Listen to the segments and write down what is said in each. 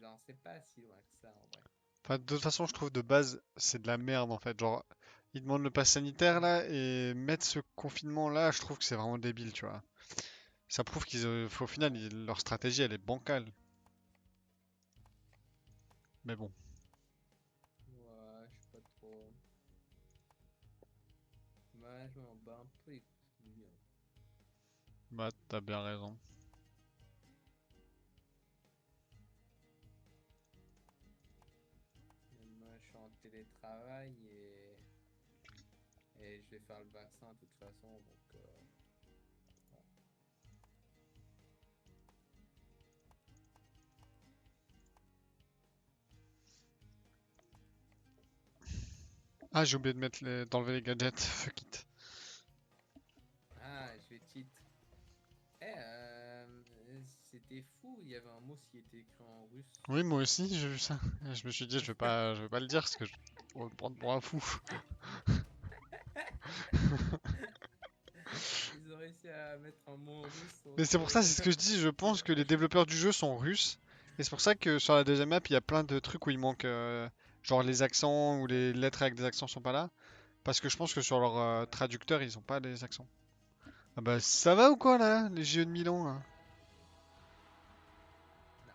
genre, c'est pas si loin que ça en vrai. Enfin, de toute façon, je trouve de base, c'est de la merde en fait. Genre, ils demandent le pass sanitaire Mm. là et mettre ce confinement là, je trouve que c'est vraiment débile, tu vois. Ça prouve qu'au final, leur stratégie elle est bancale. Mais bon, Ouais, je sais pas trop. Ouais, je m'en bats un peu les couilles, hein. bah t'as bien raison. Même moi, je suis en télétravail et je vais faire le vaccin de toute façon, donc bon. Ah, j'ai oublié de mettre d'enlever les gadgets. Fuck it. Ah, je vais cheat. Eh, c'était fou, il y avait un mot qui était écrit en russe. Oui, moi aussi, j'ai vu ça. Je me suis dit, je vais pas le dire parce que on va me prendre pour un fou. Ils ont réussi à mettre un mot en russe Mais c'est pour ça, c'est ce que je dis. Je pense que les développeurs du jeu sont russes. Et c'est pour ça que sur la deuxième map, il y a plein de trucs où il manque, genre les accents ou les lettres avec des accents sont pas là. Parce que je pense que sur leur traducteur, ils ont pas les accents. Ah bah ça va ou quoi là, les JO de Milan là? Non,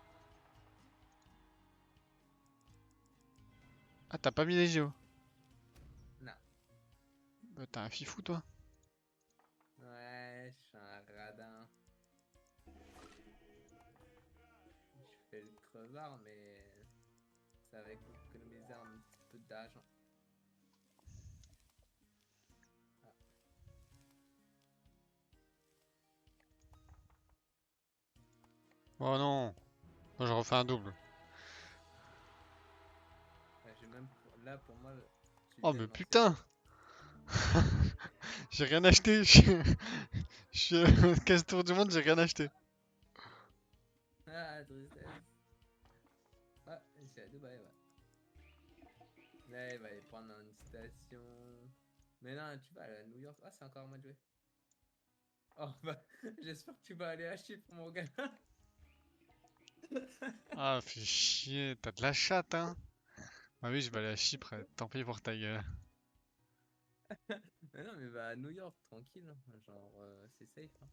Ah t'as pas mis les JO? non. T'es un fifou toi? Ouais, je suis un radin. Je fais le crevard, mais ça va économiser un petit peu d'argent. Ah, Oh non, moi je refais un double. ouais, j'ai même là pour moi, tu Oh viens mais de lancer putain, le. j'ai rien acheté. Je suis 15 tours du monde, j'ai rien acheté. Ah, tristesse. Ah, c'est à Dubaï, ouais. Là, il va aller prendre une station. Mais non, tu vas aller à New York. Ah, c'est encore à moi de jouer. Oh, bah, j'espère que tu vas aller à Chypre, mon gars. Ah fais chier, t'as de la chatte hein. Ah oui, je vais aller à Chypre, tant pis pour ta gueule. Mais non, mais va à New York, tranquille, hein. Genre, c'est safe, hein.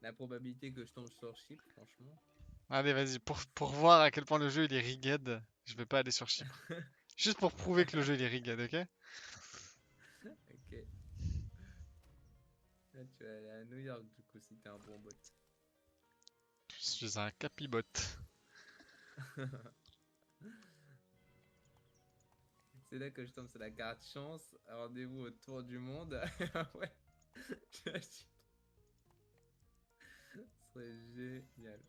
La probabilité que je tombe sur Chypre, franchement. Allez, vas-y, pour voir à quel point le jeu il est rigged, je vais pas aller sur Chypre. Juste pour prouver que le jeu il est rigged, ok? Ok. Là, tu vas aller à New York, du coup, si t'es un bon bot. Je suis un capibot. C'est là que je tombe sur la carte chance. Rendez-vous au tour du monde. Ouais. Ce serait génial.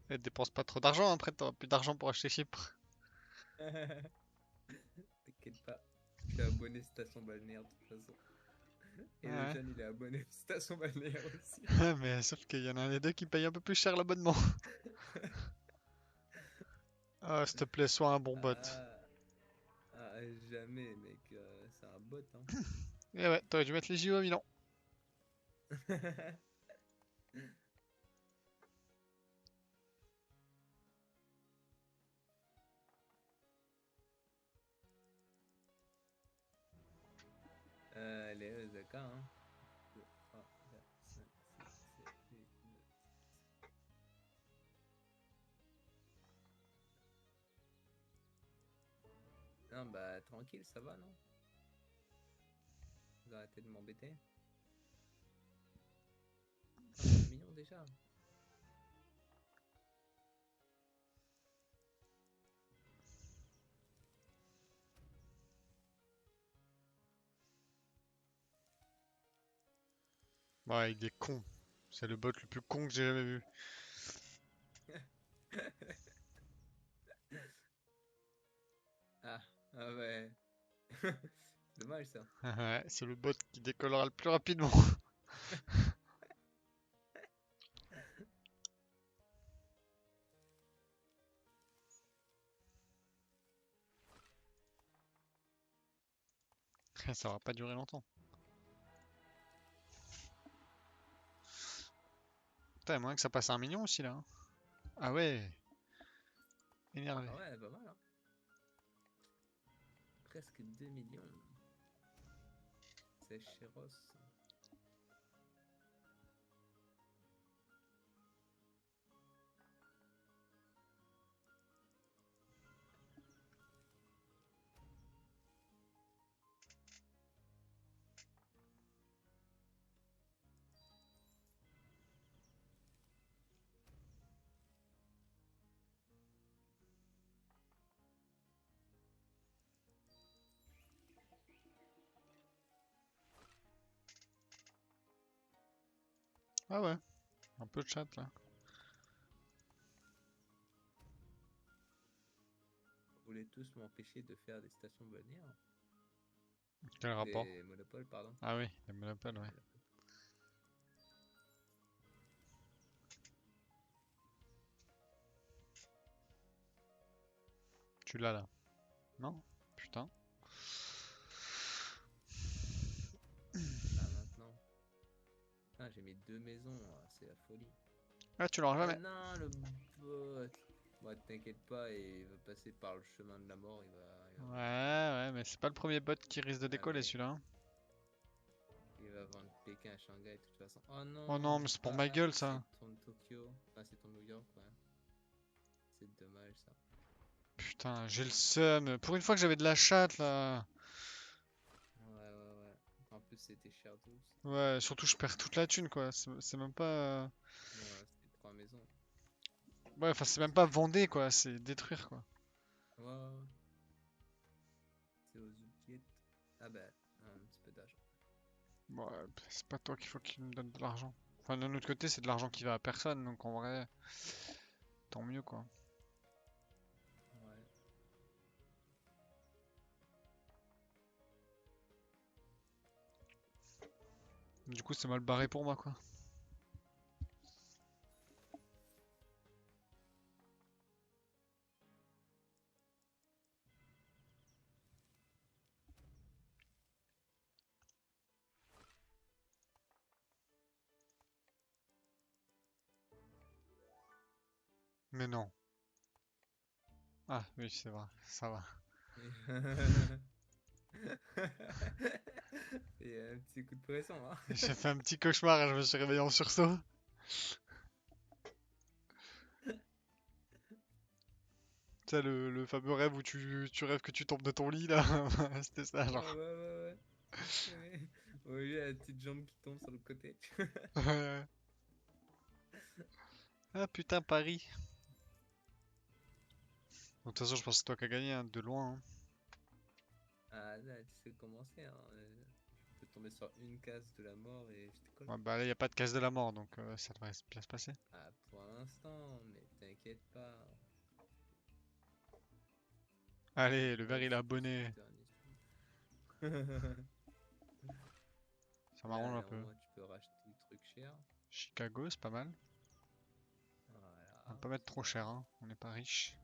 Et dépense pas trop d'argent, après t'auras plus d'argent pour acheter Chypre. T'inquiète pas. Je suis abonné station balnéaire de toute façon. Et le Ouais. jeune, il est abonné station balnéaire aussi. Mais sauf qu'il y en a un des deux qui paye un peu plus cher l'abonnement. Ah, s'il te plaît, sois un bon bot. Ah, ah, jamais, mec. C'est un bot, hein. Et ouais, t'aurais dû mettre les JO à Milan. Allez, d'accord, hein. 2, 3, 4, 5, 6, 7, 8, 9. Non, bah, tranquille, ça va, non? Vous arrêtez de m'embêter. Ah, c'est mignon déjà. Ouais, il est con. C'est le bot le plus con que j'ai jamais vu. Ah, ah ouais. C'est dommage ça. Ouais, c'est le bot qui décollera le plus rapidement. Ça va pas durer longtemps. Putain, il y a moyen que ça passe à 1 million aussi là, hein. Ah ouais, énervé. Ah ouais, pas mal, hein. Presque 2 millions. C'est chéros. Ah ouais, un peu de chat là. Vous voulez tous m'empêcher de faire des stations balnéaires. Quel rapport? Des monopoles, pardon. Ah oui, les monopoles, Des ouais. monopoles. Tu l'as là. Non? Putain. Ah, maintenant. Ah, j'ai mis 2 maisons. Ah, c'est la folie. Ah, tu l'auras Oh jamais. non, le bot. Moi, t'inquiète pas, il va passer par le chemin de la mort. Ouais, ouais, mais c'est pas le premier bot qui risque de Ouais, décoller mais celui-là, hein. il va vendre Pékin à Shanghai de toute façon. Oh Oh non, non. mais c'est pour Ah, ma gueule c'est ça. ton Tokyo. Enfin, c'est ton New York, ouais. C'est dommage ça. Putain, j'ai le seum. Pour une fois que j'avais de la chatte là. Ouais, ouais, ouais. En plus, c'était cher tous. Ouais, surtout je perds toute la thune quoi. C'est même pas. Ouais, c'était 3 maisons. Ouais, enfin c'est même pas vendre quoi, c'est détruire quoi. Ouais, ouais, ouais. C'est aux oubliettes. Ah bah, un petit peu d'argent. Ouais, c'est pas toi qu'il faut qu'il me donne de l'argent. Enfin, d'un autre côté, c'est de l'argent qui va à personne, donc en vrai, tant mieux quoi. Ouais. Du coup, c'est mal barré pour moi quoi. Mais non. Ah oui, c'est vrai, ça va. Et un petit coup de pression, hein. J'ai fait un petit cauchemar et je me suis réveillé en sursaut. Tu sais, le fameux rêve où tu rêves que tu tombes de ton lit là. C'était ça, Ouais, genre. ouais, ouais, ouais. Ouais. Au lieu de la petite jambe qui tombe sur le côté. Ah putain, Paris. Bon, de toute façon, je pense que c'est toi qui as gagné, hein, de loin, hein. Ah, là, tu sais comment c'est, hein. Je peux tomber sur une case de la mort et je décolle. Ouais, bah là, y a pas de case de la mort, donc ça devrait bien se passer. Ah, pour l'instant, mais t'inquiète pas. Allez, le Oh, verre il est c'est le abonné. dernier tour. Ça m'arrange un Là, au peu. moins, tu peux racheter des trucs chers. Chicago, c'est pas mal. On va Voilà, pas mettre c'est trop cher, ça. hein. On n'est pas riche.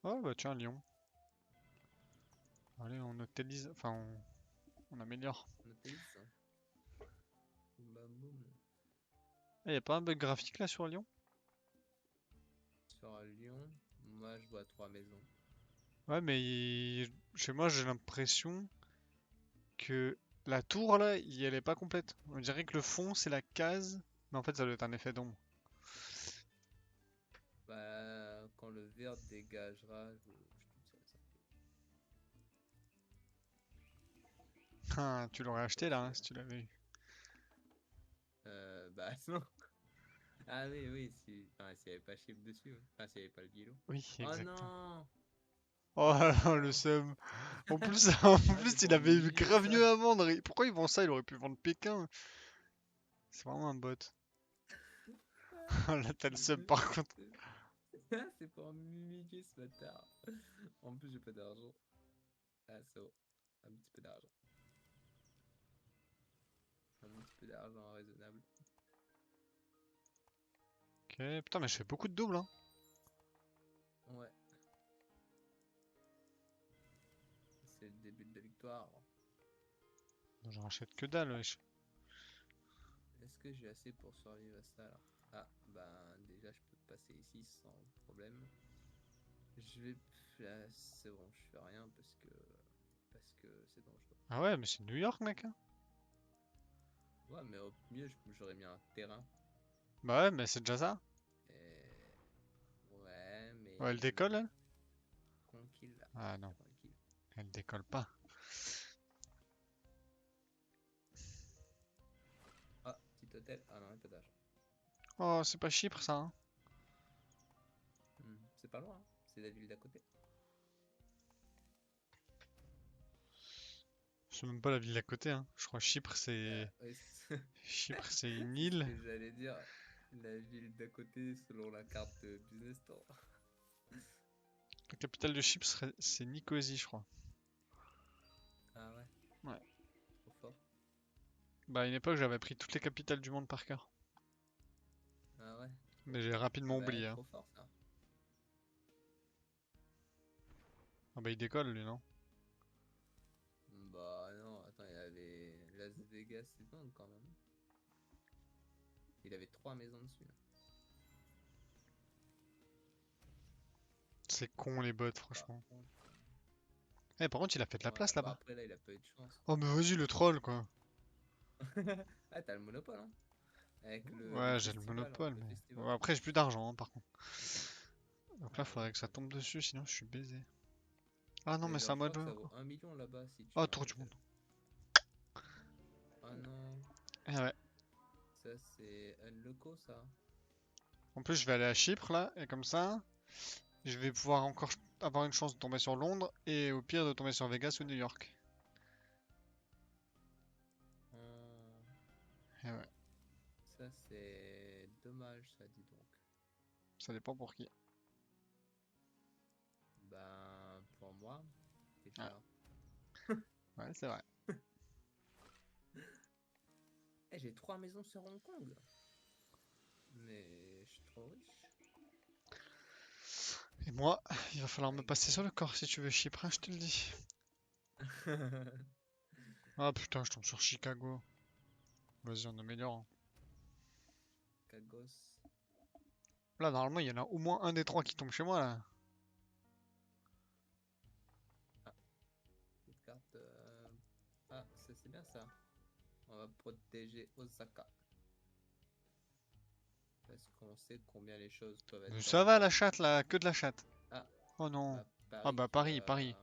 Oh bah tiens, Lyon. Allez, on hôtelise. Enfin, on améliore. Notez ça. Bam boum. Eh, y a pas un bug graphique là sur Lyon? Sur Lyon, moi je vois 3 maisons. Ouais, mais chez moi, j'ai l'impression que la tour là, elle est pas complète. On dirait que le fond c'est la case, mais en fait ça doit être un effet d'ombre. Bah, quand le verre dégagera, je te dirai ça. Ah, tu l'aurais acheté là, hein, si tu l'avais eu. Bah non. Ah oui, oui, si. Enfin, s'il n'y avait pas Chip dessus, ouais. Enfin, s'il n'y avait pas le Guilo. Oui, Oh exactement. non! Oh Oh là là, le non! seum. En plus, en Ah, c'est plus, il pour avait eu Mimi, grave ça! mieux à vendre. Pourquoi il vend ça? Il aurait pu vendre Pékin. C'est vraiment un bot. Oh là, t'as le seum par contre. C'est pour Mimi, ce bâtard. En plus, j'ai pas d'argent. Ah, ça, un petit peu d'argent. Un petit peu d'argent raisonnable. Ok, putain, mais je fais beaucoup de doubles, hein. Ouais. victoire. J'en rachète que dalle, wesh. Est-ce que j'ai assez pour survivre à ça alors? Ah, bah déjà je peux passer ici sans problème. Je vais... Là, c'est bon, je fais rien parce que c'est dangereux. Ah ouais, mais c'est New York, mec, hein. Ouais, mais au mieux j'aurais mis un terrain. Bah ouais, mais c'est déjà ça. Et... Ouais, Ouais, elle mais décolle, elle? tranquille là. Ah non, Tranquille. elle décolle pas. Ah, petit hôtel. Ah non, pas d'argent. Oh, c'est pas Chypre, ça, hein. C'est pas loin, hein. C'est la ville d'à côté. C'est même pas la ville d'à côté, hein. Je crois Chypre, c'est... Ouais, Chypre, c'est une c'est ce île. que j'allais dire. La ville d'à côté selon la carte de Business Store. La capitale de Chypre, c'est Nicosie, je crois. Ah ouais, Ouais. trop fort. Bah, à une époque, j'avais pris toutes les capitales du monde par cœur. Ah ouais, trop Mais j'ai fort. rapidement Bah, oublié, hein. trop fort ça. Ah bah, il décolle, lui, non? Bah non, attends, il avait Las Vegas, c'est bon quand même. Il avait 3 maisons dessus. C'est con, les bots, Par franchement. contre, Eh, par contre, il a fait de la ouais, place, bah là-bas. après là, il a pas eu de chance. Oh, mais vas-y, le troll, quoi. Ah, t'as le monopole, hein? Avec le Ouais, j'ai le festival, hein, monopole, le mais... festival. Ouais, après, j'ai plus d'argent, hein, par contre. Donc là, Ah oui, faudrait que ça j'avoue. tombe dessus, sinon je suis baisé. Ah non, Mais mais c'est genre, un je crois mode... que ça vaut 1 million là-bas si tu Oh, veux un tour du monde. hôtel. Ah non, Eh ouais. ça c'est un loco ça. En plus, je vais aller à Chypre, là, et comme ça, je vais pouvoir encore avoir une chance de tomber sur Londres, et au pire de tomber sur Vegas ou New York. Hmm, Eh ouais, ça c'est dommage ça, dis donc. ça dépend pour qui. Ben, pour moi, Ouais, déjà. ouais, c'est vrai. Eh, j'ai 3 maisons sur Hong Kong. Mais je suis trop riche. Et moi, il va falloir me passer sur le corps si Exact. tu veux Chypre, hein, je te le dis. Ah putain, je tombe sur Chicago. Vas-y, on améliore, hein. Cagos. Là, normalement, il y en a au moins un des trois qui tombe chez moi, là. Ah, petite carte. Ah, ça c'est bien ça. On va protéger Osaka. Parce qu'on sait combien les choses peuvent Mais être ça va, dangereuses. la chatte, là, que de la chatte. Ah, Oh non. bah Ah Paris bah qui Paris, va... Paris.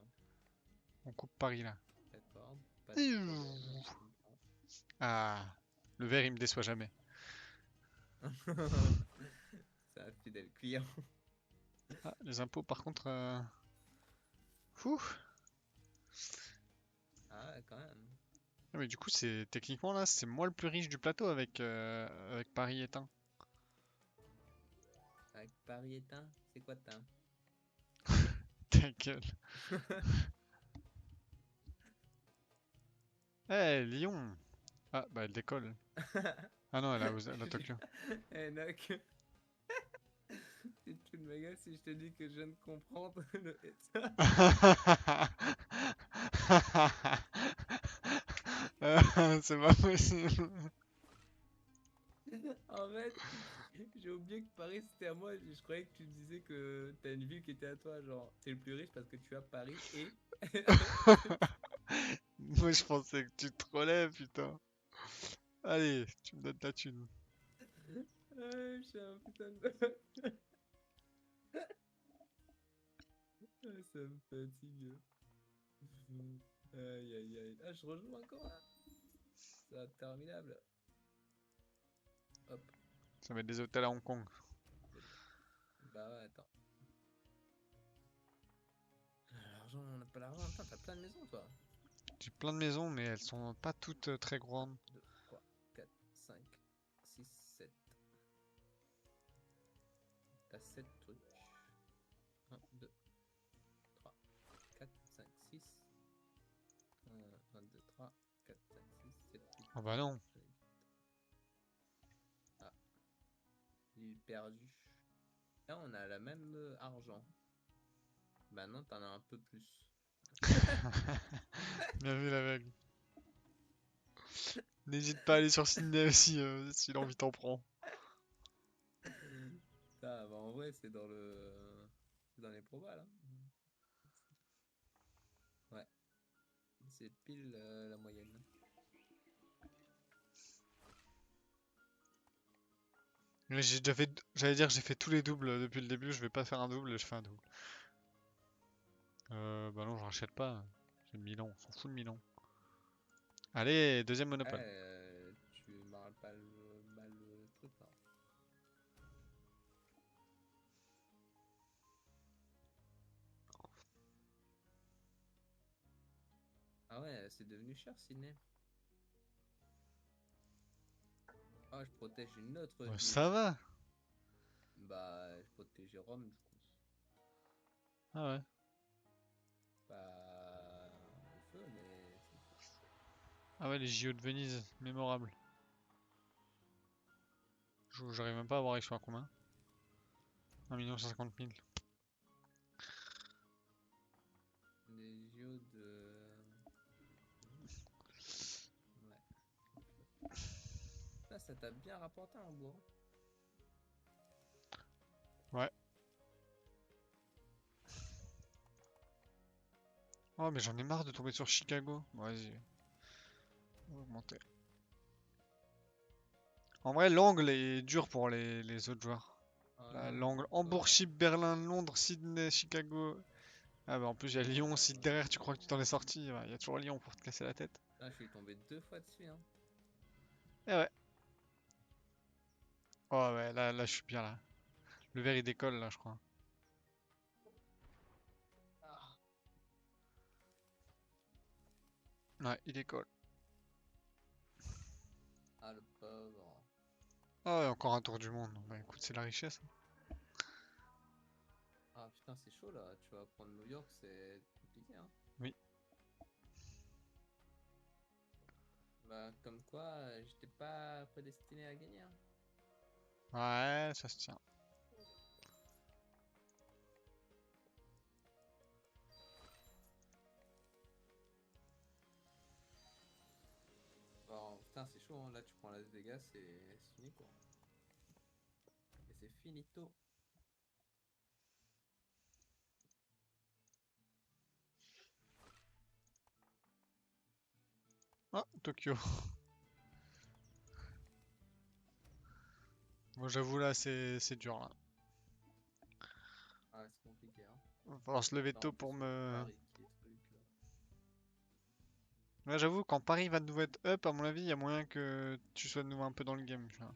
On coupe Paris, là. D'accord, pas de problème, je comprends. Ah, le verre, il me déçoit jamais. C'est un fidèle client. Ah, les impôts, par contre... Ouh. Ah ouais, quand même. Ah, mais du coup, c'est techniquement, là, c'est moi le plus riche du plateau avec Paris éteint. Avec Paris éteint, c'est quoi teint? Ta gueule. Eh, Lyon. Ah, bah elle décolle. Ah non, elle a Tokyo. Eh Noc, tu te fous de ma gueule si je te dis que je viens de comprendre le état. C'est pas possible. En fait, j'ai oublié que Paris c'était à moi. Je croyais que tu disais que t'as une ville qui était à toi. Genre, t'es le plus riche parce que tu as Paris et. Moi, je pensais que tu trollais, putain. Allez, tu me donnes ta thune. Ah, je suis un putain de. Ah, ça me fatigue. Aïe aïe aïe. Ah, je rejoue encore là. C'est interminable. Hop. Ça va être des hôtels à Hong Kong. Bah ouais, attends. L'argent, on n'a pas l'argent. Putain, t'as plein de maisons toi. J'ai plein de maisons, mais elles sont pas toutes très 1, grandes. 2, 3, 4, 5, 6, 7. T'as 7 trucs. 1, 2, 3, 4, 5, 6. 1, 2, 3, 4, 5, 6, 7, 8. Ah bah non. Ah, l'île perdue. Là, on a la même argent. Bah non, t'en as un peu plus. Bien vu la règle. N'hésite pas à aller sur Sydney aussi, si l'envie t'en prend. Ah, bah en vrai, c'est dans le. C'est dans les probas là. Ouais, c'est pile la moyenne. Mais j'ai déjà fait, j'allais dire j'ai fait tous les doubles depuis le début, je vais pas faire un double, je fais un double. Bah non, je rachète pas. C'est Milan, on s'en fout de Milan. Allez, deuxième Ah, monopole. tu marres pas mal le truc là. Ah ouais, c'est devenu cher Sydney. Ah, je protège une autre Ouais, ville. ça va. Bah, je protège Rome du coup. Ah ouais. Pas le feu, mais c'est le feu. Ah ouais, les JO de Venise, mémorable. J'arrive même pas à voir ils sont à combien. 1 150 000. Les JO de. Ouais. Ça t'a bien rapporté un bois. Ouais. Oh, mais j'en ai marre de tomber sur Chicago. Bon, vas-y. On va augmenter. En vrai, l'angle est dur pour les autres joueurs. Ah Là, non, l'angle encore. Hambourg-Chypre, Berlin, Londres, Sydney, Chicago. Ah bah en plus il y a Lyon, si derrière tu crois que tu t'en es sorti, il y a toujours Lyon pour te casser la tête. Là, je suis tombé 2 fois dessus. Hein. Eh ouais. Oh ouais, là je suis bien là. Le verre il décolle là je crois. Ah, Ouais, il décolle. ah, le pauvre. Ah ouais, encore un tour du monde. Bah écoute, c'est la richesse. Ah putain, c'est chaud là. Tu vas prendre New York, c'est compliqué. Hein. Oui. Bah, comme quoi, j'étais pas prédestiné à gagner. Hein. Ouais, ça se tient. Bon, putain, c'est chaud. Hein. Là, tu prends Las Vegas et c'est fini quoi. Et c'est finito. Ah, Tokyo. Bon j'avoue là c'est dur là. Ah, c'est compliqué. Hein. Va falloir se lever Là, en tôt plus, pour il y a me... Paris qui est truc là. Ouais j'avoue quand Paris va de nouveau être up, à mon avis, il y a moyen que tu sois de nouveau un peu dans le game, tu vois.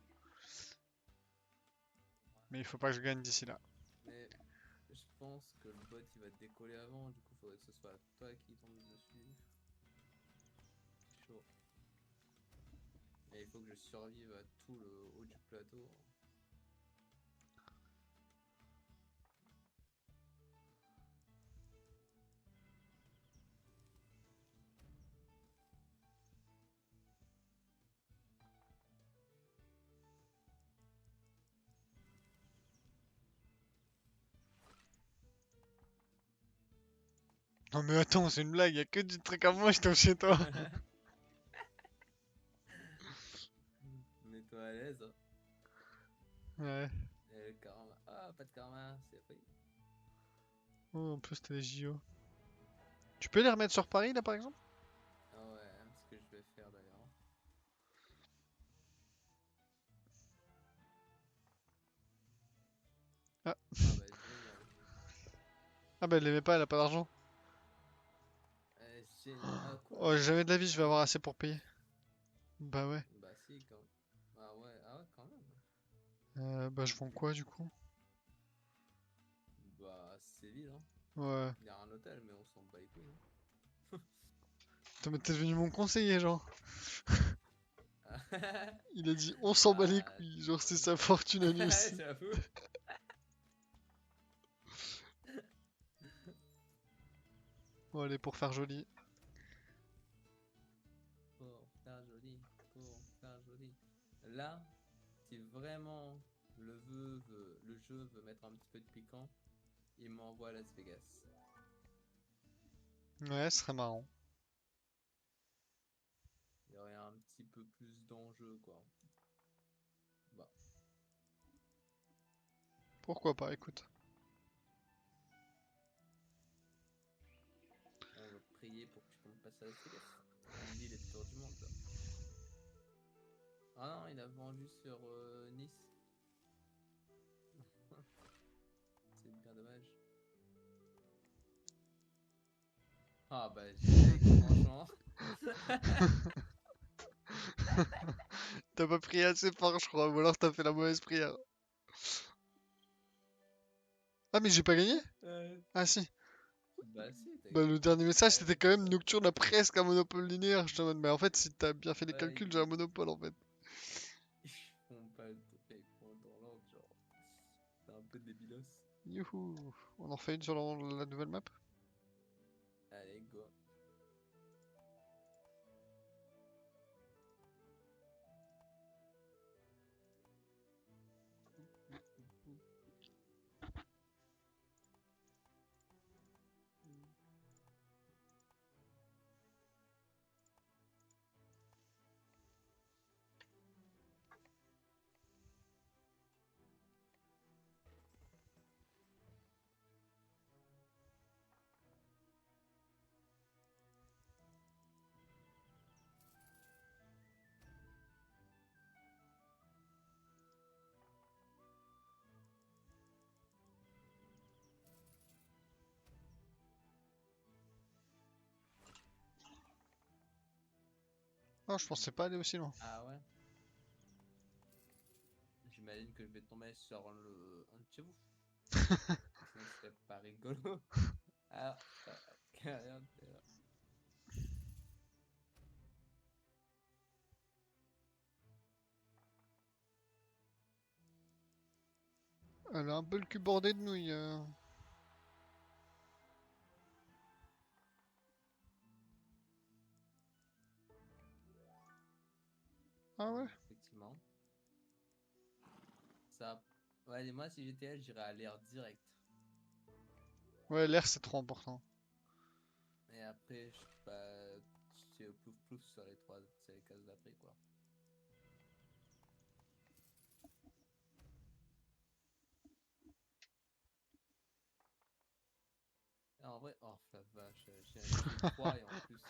Mais il faut pas que je gagne d'ici là. Mais je pense que le bot il va te décoller avant. Du coup, faudrait que ce soit toi qui tombe dessus. Chaud. Et il faut que je survive à tout le haut du plateau. Non mais attends, c'est une blague, y a que du truc à moi, je tombe chez toi. Mets-toi à l'aise. Ouais. Et le karma. Ah, pas de karma, c'est failli. Oh, en plus t'as les JO. Tu peux les remettre sur Paris là par exemple? Ah ouais, ce que je vais faire d'ailleurs. Ah, Ah bah génial. ah bah elle les met pas, elle a pas d'argent. Génial. Ah quoi? Oh, jamais de la vie je vais Ah avoir non. assez pour payer. Bah ouais. Bah si quand. Ah ouais quand même. Bah je vends quoi du coup? Bah c'est vide hein. Ouais. Il y a un hôtel mais on s'en bat les couilles. Putain, mais t'es devenu mon conseiller genre. Hein. Il a dit on s'en bat les Bah couilles, genre c'est sa fortune à lui aussi. j'avoue. Bon allez pour faire joli. Pour faire joli. Pour faire joli. Là, si vraiment le jeu veut mettre un petit peu de piquant, il m'envoie à Las Vegas. Ouais, ce serait marrant. Il y aurait un petit peu plus d'enjeu, quoi. Bah, Pourquoi pas, écoute. on va prier pour que tu comptes passer à Las Vegas. Tu me dis les tours du monde, toi. Ah non, il a vendu sur Nice. C'est bien dommage. Ah bah, franchement. T'as pas prié assez fort, je crois, ou alors t'as fait la mauvaise prière. Ah, mais j'ai pas gagné? Ah, si. Bah si, t'as Bah, le gagné. dernier message, Ah c'était ouais, quand c'est même ça. Nocturne a presque un monopole linéaire. Je te demande, mais en fait, si t'as bien fait les Ouais, calculs, j'ai un monopole en fait. ils font pas le truc, ils font dans l'ordre, genre. C'est un peu débilos. Youhou. On en refait une sur la nouvelle map? Allez, go. Ah, je pensais pas aller aussi loin. Ah ouais. J'imagine que je vais tomber sur un de chez vous. Sinon, ce serait pas rigolo. Ah, carrière de terreur. Elle a un peu le cul bordé de nouilles. Ah ouais? Effectivement. Ça. Ouais, et moi, si j'étais elle, j'irais à l'air direct. Ouais, l'air c'est trop important. Et après, je sais pas. C'est au plouf plouf sur sur les cases d'après, quoi. Et en vrai, oh la vache, j'ai 3 et en plus,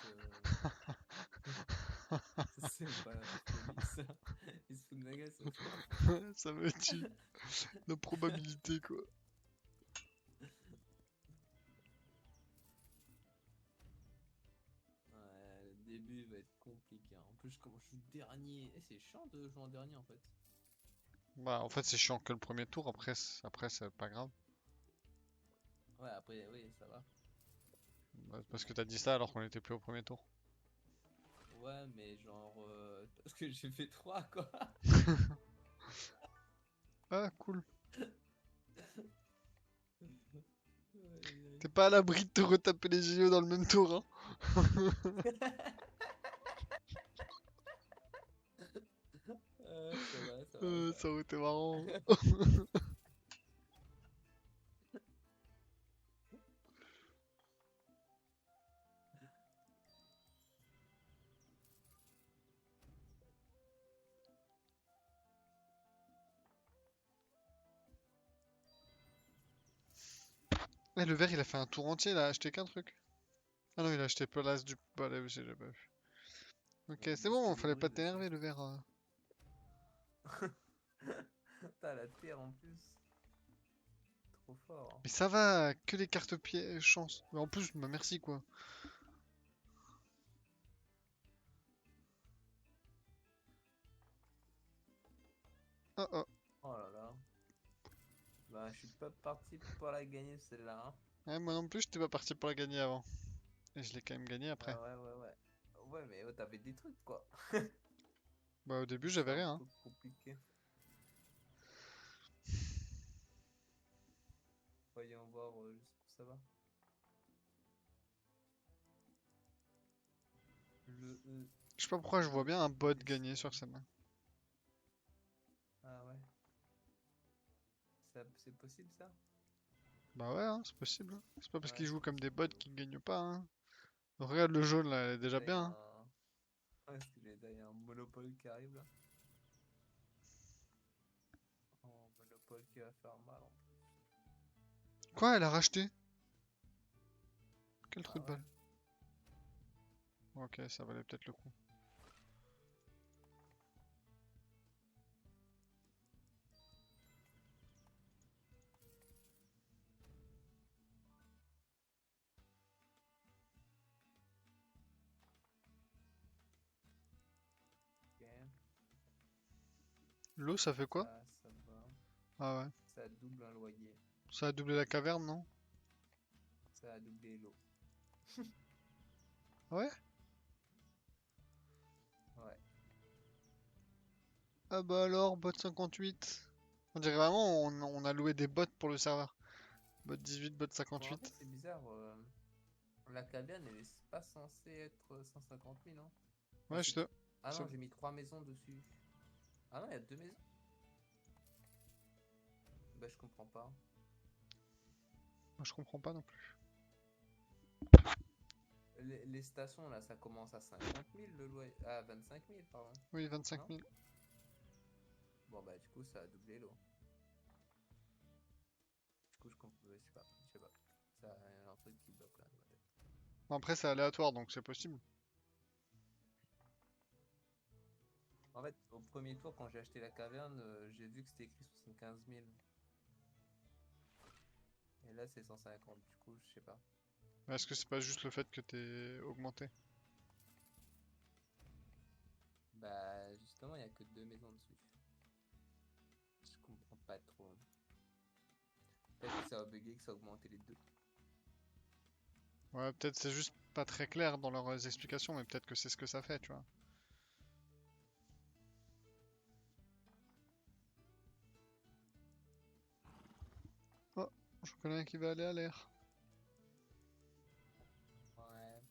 c'est pas la folie ça. Il se fout de ma gueule, ça. Ça me tue. La probabilité quoi. Ouais, le début va être compliqué, hein. En plus, comment je suis dernier. C'est chiant de jouer en dernier en fait. Bah en fait c'est chiant que le premier tour, après c'est pas grave. Ouais, après, oui, ça va. Bah, Parce que parce que bon, t'as dit ça alors qu'on était plus au premier tour. ouais, mais genre. Parce que j'ai fait 3 quoi. Ah cool. Aïe, aïe. T'es pas à l'abri de te retaper les JO dans le même tour, hein. C'est vrai, c'est vrai ça. Ça aurait été marrant. Ouais, le verre il a fait un tour entier, il a acheté qu'un truc. Ah non, il a acheté Palace du Palais aussi, j'ai pas vu. Ok, Ouais, c'est bon, biscuit fallait pas rouge aussi. t'énerver le verre. T'as la terre en plus. Trop fort. Mais ça va, que les cartes pièges chance. Mais en plus, bah merci quoi. Oh oh. Oh là là. Bah, je suis pas parti pour la gagner celle-là, hein. Ouais, moi non plus, j'étais pas parti pour la gagner avant. Et je l'ai quand même gagné après. Ah ouais, ouais, ouais. Ouais, mais t'avais des trucs quoi. Bah au début, C'est j'avais un rien, hein. peu compliqué. Voyons voir juste pour ça va. Le Je sais pas pourquoi je vois le bien un bot gagner Eston. sur cette main. Ah ouais. C'est possible ça? Bah ouais, hein, c'est possible, hein. C'est pas parce qu'ils Ouais, jouent c'est comme des possible, bots j'avoue. qu'ils gagnent pas, hein. Regarde le jaune là, elle est déjà Là, il y a bien, hein. un... Ouais, parce que il y a un monopole qui arrive là. Un monopole qui va faire mal en plus. Quoi, elle a racheté? Quel trou Bah de ouais. balle. Ok, ça valait peut-être le coup. Ok. L'eau, ça fait quoi? Ça va. Ah ouais. Ça double un loyer. Ça a doublé la caverne, non? Ça a doublé l'eau. Ouais? Ouais. Ah bah alors, bot 58. On dirait vraiment on a loué des bots pour le serveur. Bot 18, bot Bon, en fait, 58. c'est bizarre. La caverne, elle est pas censée être 150 000, non? Enfin, Ouais, c'est... Ah c'est- non, j'ai mis 3 maisons dessus. Ah non, il y a 2 maisons? Bah, je comprends pas. moi, je comprends pas non plus. Les stations, là, ça commence à 50 000 le loyer. Ah, 25 000, pardon. Oui, 25 Non? 000. Bon, bah, du coup, ça a doublé l'eau. Du coup, je comprends. Je sais pas. Je sais pas. Ça, y a un truc qui bloque là dans ma tête. Bon, après, c'est aléatoire, donc c'est possible. En fait, au premier tour, quand j'ai acheté la caverne, j'ai vu que c'était écrit 75 000. Et là, c'est 150. Du coup, je sais pas. Mais est-ce que c'est pas juste le fait que t'es augmenté? Bah, justement, il y a que 2 maisons dessus. Je comprends pas trop. Peut-être que ça a bugué, que ça a augmenté les deux. Ouais, peut-être c'est juste pas très clair dans leurs explications, mais peut-être que c'est ce que ça fait, tu vois. Oh, je connais un qui va aller à l'air. Ouais.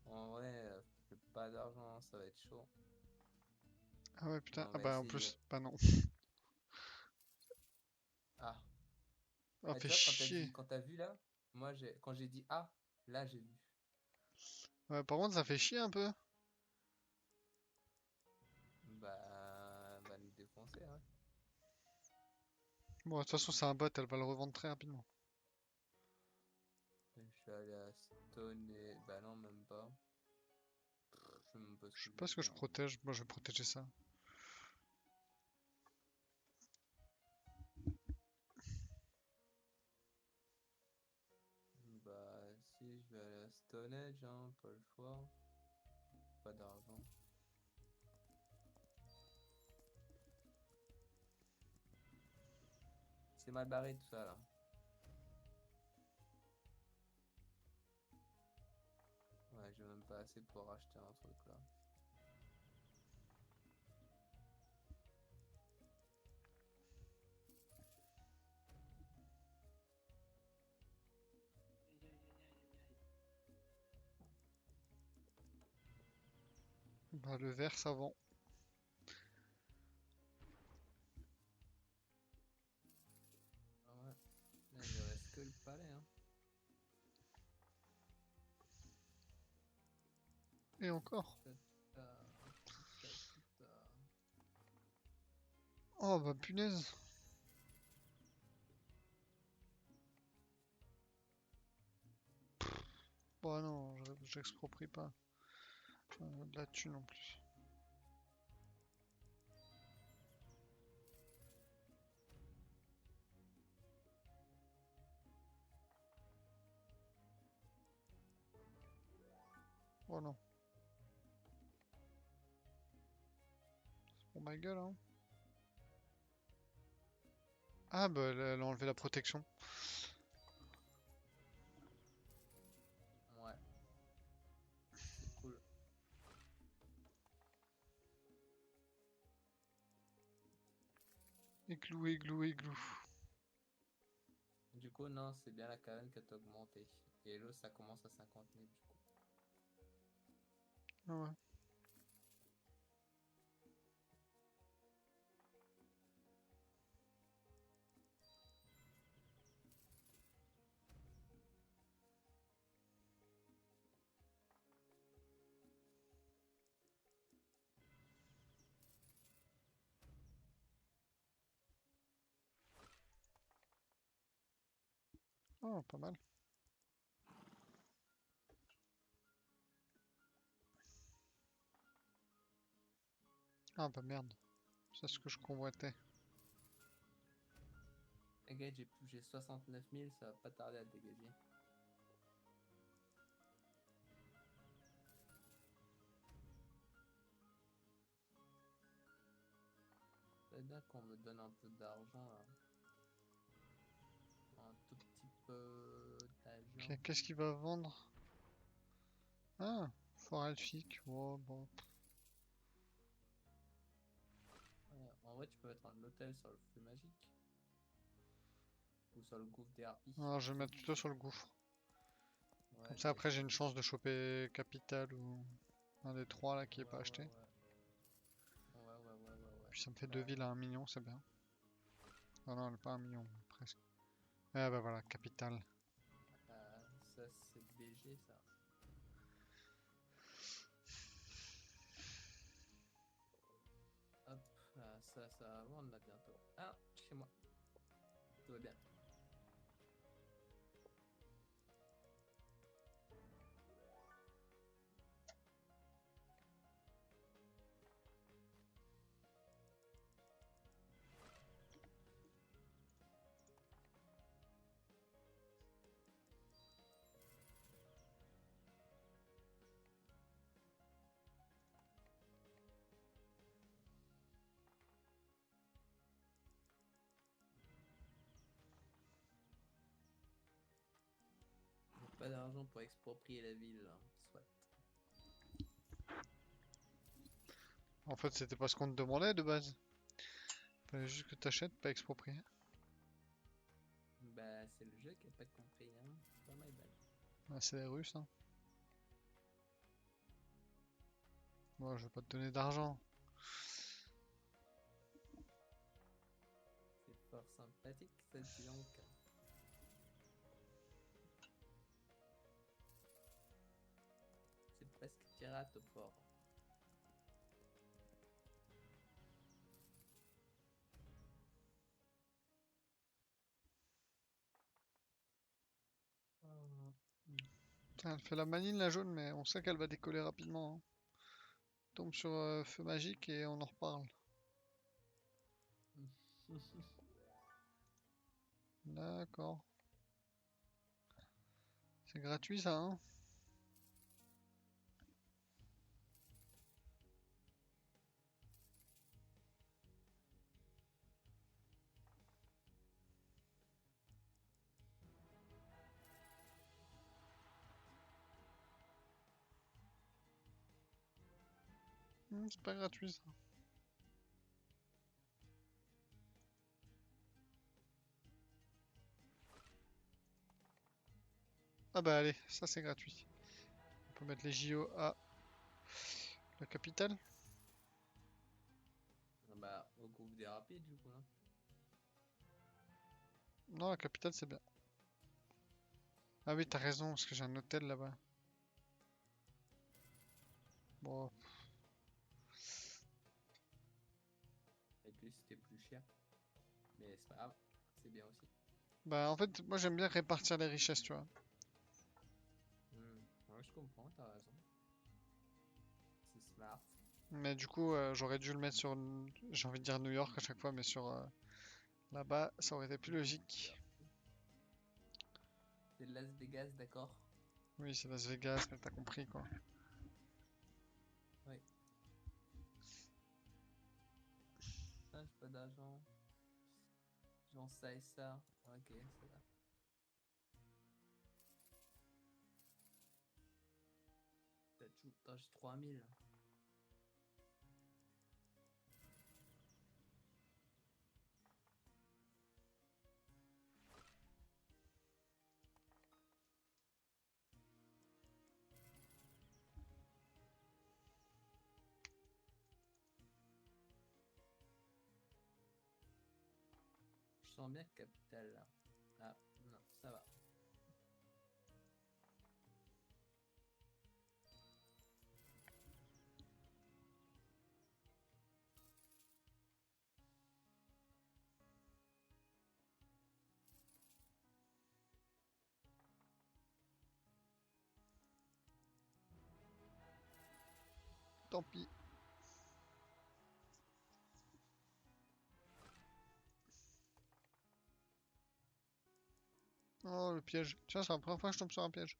En vrai, j'ai pas d'argent, ça va être chaud. Ah ouais, putain. On Ah va bah en essayer. plus, bah non. Ah. Ah, Ah, fait tu vois, chier. quand t'as vu là, moi, quand j'ai dit ah, là, j'ai vu. Ouais, par contre, ça fait chier un peu. Bah, nous défoncer, hein. Bon, de toute façon, c'est un bot, elle va le revendre très rapidement. Je suis allé à Stone et... Bah non, même pas. Je sais même pas ce Je que sais je pas vais ce que je faire. protège. Moi, je vais protéger ça. Bah, si, je vais aller à Stonehenge, hein, pas le choix. Pas d'argent. C'est mal barré tout ça là. Ouais, j'ai même pas assez pour acheter un truc là. Aïe, aïe, aïe, aïe, aïe, aïe. Bah, le vert, ça vend. Ah ouais, là, il me reste que le palais, hein. Et encore. Ta, ta, ta, ta, ta. Oh, bah, punaise. Bon, non, j'exproprie pas. De la thune en plus. Oh non. Pour ma gueule, hein. Ah, bah, elle a enlevé la protection. Ouais, c'est cool. Igloo, igloo, igloo. Du coup, non, c'est bien la cabane qui a augmenté. Et l'eau, ça commence à 50 000 du coup. Ah ouais. Oh, pas mal. Ah bah merde. C'est ce que je convoitais. T'inquiète, j'ai 69 000, ça va pas tarder à dégager. C'est bien qu'on me donne un peu d'argent là. Un tout petit peu d'argent. Ok, qu'est-ce qu'il va vendre? Ah, fort elfique. Oh, bon. Ouais, en vrai, tu peux mettre un hôtel sur le flux magique. Ou sur le gouffre des harpies. Alors, je vais mettre plutôt sur le gouffre. Ouais, Comme ça, après, j'ai une t'inquiète. chance de choper Capital ou un des trois là qui est Ouais, pas acheté. ouais, ouais. Ouais. Puis ça me fait deux Bah, villes à 1 million, c'est bien. Oh non, elle est pas 1 million, presque. Ah bah voilà, Capital. ça, c'est BG, ça. Hop, ça va vendre là bientôt. Ah, chez moi. Tout va bien. J'ai pas d'argent pour exproprier la ville, là. Soit. En fait, c'était pas ce qu'on te demandait de base. Fallait juste que t'achètes, pas exproprier. Bah, c'est le jeu qui a pas compris, hein. C'est pas my bad. Ah, c'est les Russes, hein. Moi, je vais pas te donner d'argent. C'est fort sympathique, ça dit donc. C'est presque pirate au port. Putain, elle fait la manine la jaune, mais on sait qu'elle va décoller rapidement, hein. Tombe sur feu magique et on en reparle. D'accord. C'est gratuit ça, hein? C'est pas gratuit ça. Ah bah allez, ça c'est gratuit. On peut mettre les JO à la capitale. Bah, au groupe des rapides, du coup, là. Non, la capitale c'est bien. Ah oui, t'as raison, parce que j'ai un hôtel là-bas. Bon, Et puis, c'était plus cher. Mais c'est pas grave, c'est bien aussi. bah en fait, moi j'aime bien répartir les richesses, tu vois. Ouais, je comprends, t'as raison. C'est smart. Mais du coup, j'aurais dû le mettre sur, j'ai envie de dire New York à chaque fois, mais sur là-bas, ça aurait été plus logique. C'est Las Vegas, d'accord? Oui, c'est Las Vegas, mais t'as compris quoi. Oui. Ah, j'ai pas d'argent. J'en ça et ça. Ok, ça va. Attends, j'ai 3000. Je sens bien capital là. Ah, non, ça va. Tant pis. Oh, le piège. Tiens, c'est la première fois que je tombe sur un piège.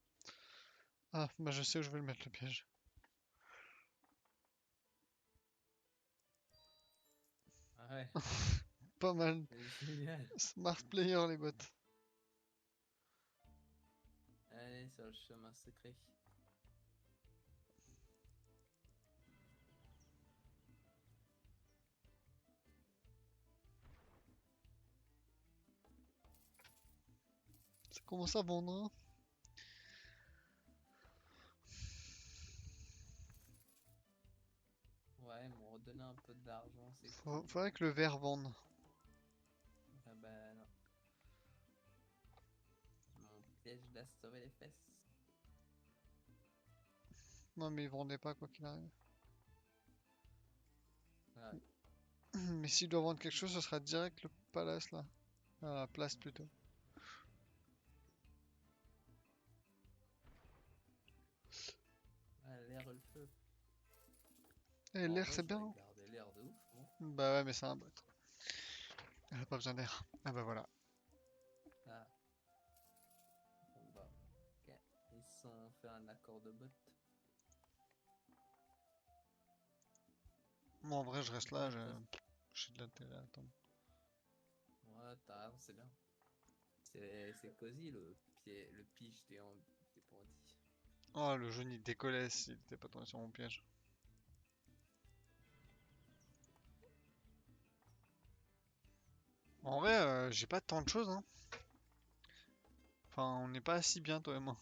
Ah, bah je sais où je vais le mettre, le piège. Ah ouais, Pas mal. c'est génial. Smart player, les bots. Allez, sur le chemin secret. Ça commence à vendre, hein. Ouais, ils m'ont redonné un peu d'argent, c'est cool. Faudrait que le vert vende. Ah bah non. Mon piège l'a sauvé les fesses. Non, mais il vendait pas, quoi qu'il arrive. Ouais. Mais s'il doit vendre quelque chose, ce sera direct le palace, là. Ah, la place, plutôt. Ah, l'air et le feu. Eh, Bon, en l'air, vrai, c'est j'aurais bien. gardé l'air de ouf, non? Bah ouais, mais c'est un bot. Elle a pas besoin d'air. Ah bah voilà. Ah, bon bah, ok. Ils se sont fait un accord de bot. Moi, en vrai, je reste là, Ouais, ça, j'ai de l'intérêt à attendre. ouais, t'as raison, c'est bien. C'est cosy le pige des bandits. Oh, le jaune, il décollait s'il était pas tombé sur mon piège. En vrai, j'ai pas tant de choses, hein. Enfin, on n'est pas si bien, toi et moi.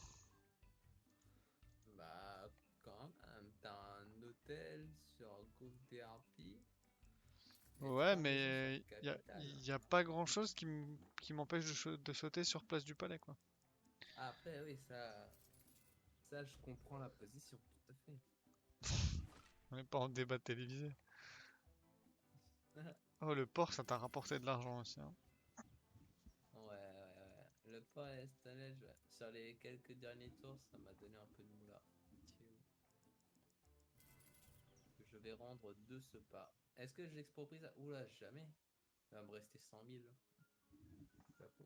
Bah, quand même, t'as un hôtel sur Gouffre des Harpies et Ouais, 3 maisons sur mais Capitale. y a pas grand chose qui m'empêche de sauter sur place du palais, quoi. Ah, après, oui, ça, je comprends la position, tout à fait. On n'est pas en débat télévisé. Oh, le port, ça t'a rapporté de l'argent aussi, hein. Ouais, ouais, ouais. Le port et l'estalège, ouais. Sur les quelques derniers tours, ça m'a donné un peu de moula. Je vais rendre de ce pas. Est-ce que j'exproprie ça? Oula, jamais. Il va me rester 100 000. Chapeau.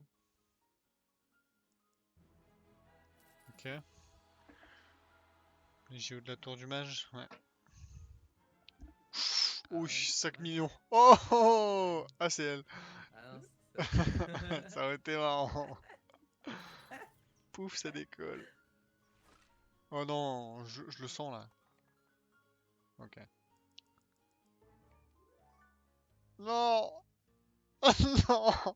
Ok. Les JO de la tour du mage, ouais. Ah Ouh, ouais, 5 ouais. millions. Oh, oh, Ah oh. ouais. Ah, c'est elle. Ah non, c'est ça. Ça aurait été marrant. Pouf, ça décolle. Oh non, je le sens là. Ok. Non! Non!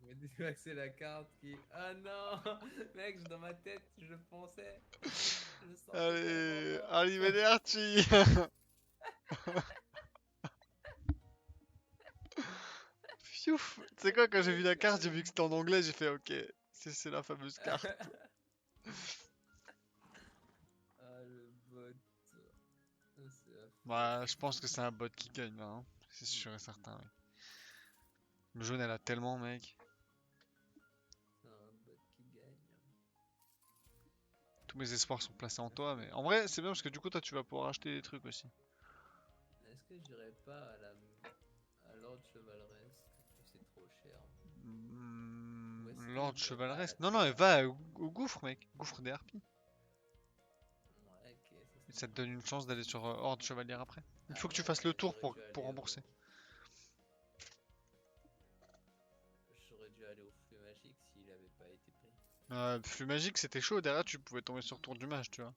Mais dis-moi que c'est la carte qui. Ah non! Mec, dans ma tête, je pensais. Je le sentais tellement Allez, fort. arrivederci! Fiouf! Tu sais quoi, quand j'ai vu la carte, j'ai vu que c'était en anglais, j'ai fait ok, c'est la fameuse carte. Ah, le bot. Ah, c'est Bah, je pense affreux. que c'est un bot qui gagne là, hein. C'est sûr et certain, oui. Le jaune, elle a tellement, mec. C'est un bot qui gagne. Tous mes espoirs sont placés en Est-ce toi, que, mais en vrai, c'est bien parce que du coup, toi, tu vas pouvoir acheter des trucs aussi. est-ce que j'irai pas à Lord Chevaleresque? C'est trop cher. Ou est-ce que Lord j'irai pas à la Chevaleresque. Non, non, taverne? va au gouffre, mec. Gouffre des harpies. Ouais, ok, ça Et serait ça te bien. donne une chance d'aller sur Horde Chevalière après. Il Ah faut que tu fasses le ouais, tour pour rembourser. j'aurais dû aller au flux magique s'il avait pas été pris. Flux magique, c'était chaud. Derrière, tu pouvais tomber sur tour du mage, tu vois.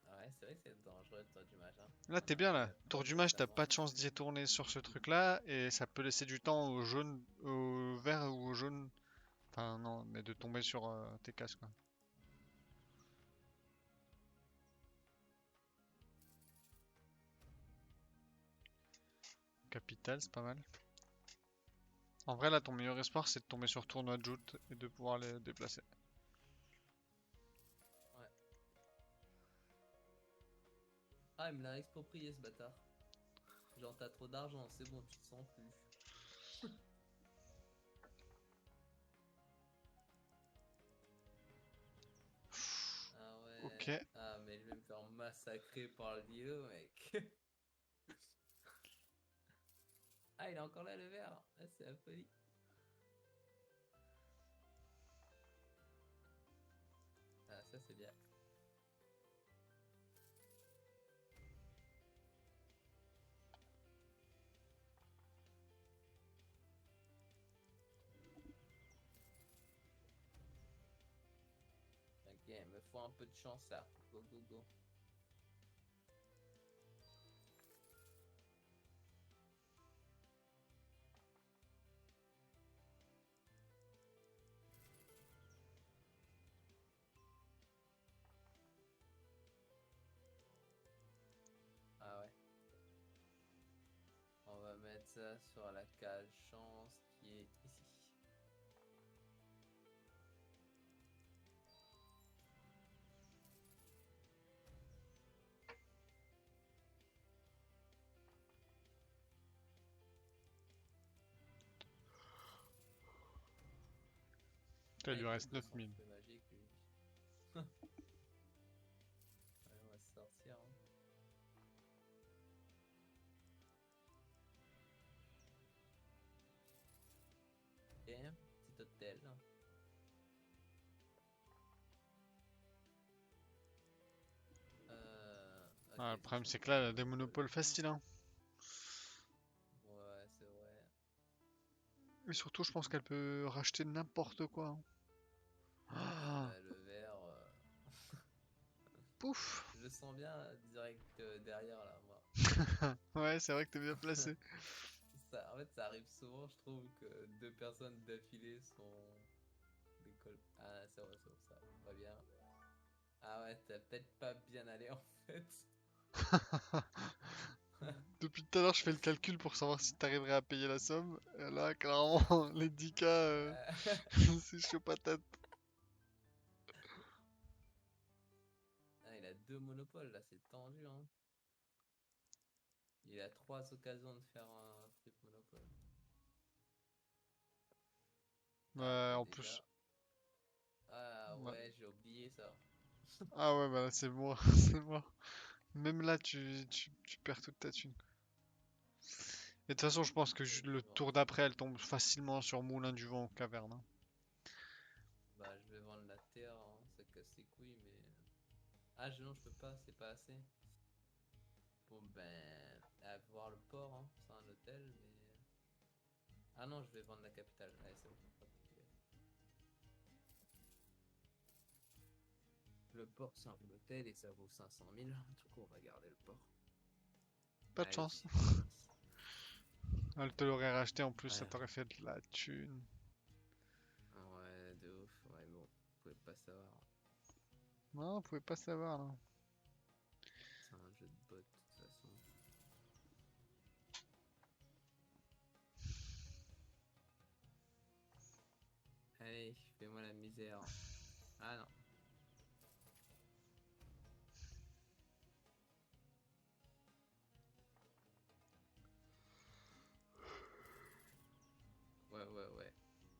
Ah ouais, c'est vrai que c'est dangereux toi du machin. Là, On t'es en bien là. avait Tour pas du mage, t'as pas notamment. de chance d'y tourner sur ce truc-là. Et ça peut laisser du temps au jaune, au vert ou au jaune. Enfin, non, mais de tomber sur tes cases, quoi. Capital, c'est pas mal. En vrai, là, ton meilleur espoir, c'est de tomber sur tournoi de joute et de pouvoir les déplacer. Ouais. Ah, il me l'a exproprié ce bâtard. Genre t'as trop d'argent, c'est bon, tu te sens plus. Ah Ok. ouais. Ah mais je vais me faire massacrer par le Dilo, mec. Ah, il est encore là, le verre. Ah, c'est la folie. Ah, ça, c'est bien. Ok, il me faut un peu de chance, là. Go, go, go. Ah ouais. On va mettre ça sur la case chance qui est ici. Il Ah, lui il faut reste 200 9000. fruits magiques, lui. Ouais, on va se sortir. Hein. Ok, petit hôtel. Ok, Ah, le c'est problème, sûr c'est qu'il que faut là, elle un a des monopole. monopoles faciles, hein. Ouais, c'est vrai. Et surtout, je pense qu'elle peut racheter n'importe quoi, hein. Ah, Bah, le verre, pouf! je le sens bien direct derrière là, moi. Ouais, c'est vrai que t'es bien placé. En fait, ça arrive souvent, je trouve, que deux personnes d'affilée sont des col. Ah, c'est vrai, ça va bien. Ah ouais, t'as peut-être pas bien allé en fait. Depuis tout à l'heure, je fais le calcul pour savoir si t'arriverais à payer la somme. Et là, clairement, les 10K, c'est chaud patate. Ah, il a deux monopoles là, c'est tendu hein. Il a trois occasions de faire un flip monopole. Ah Ouais, bah en plus. déjà. Ah Ouais. ouais, j'ai oublié ça. Ah ouais, bah là, c'est mort, c'est mort. Même là, tu perds toute ta thune. Et de toute façon, je pense que le Effectivement. tour d'après, elle tombe facilement sur Moulin du Vent ou Caverne, hein. Bah je vais vendre la terre, hein. Ça casse les couilles, mais. Ah non, je peux pas, c'est pas assez. Bon ben, à voir le port, hein. C'est un hôtel, mais. Ah non, je vais vendre la capitale. Allez, c'est bon. Hop, j'y vais. Le port, c'est un hôtel et ça vaut 500 000. Du coup, on va garder le port. Pas de Allez, chance. on fonce. Elle te l'aurait racheté en plus, ça Ouais, t'aurait fait de la thune. ouais, de ouf. Ouais, bon, vous pouvez pas savoir. Non, on pouvait pas savoir là. C'est un jeu de bot, de toute façon. Allez, fais-moi la misère. Ah non. Ouais, ouais, ouais.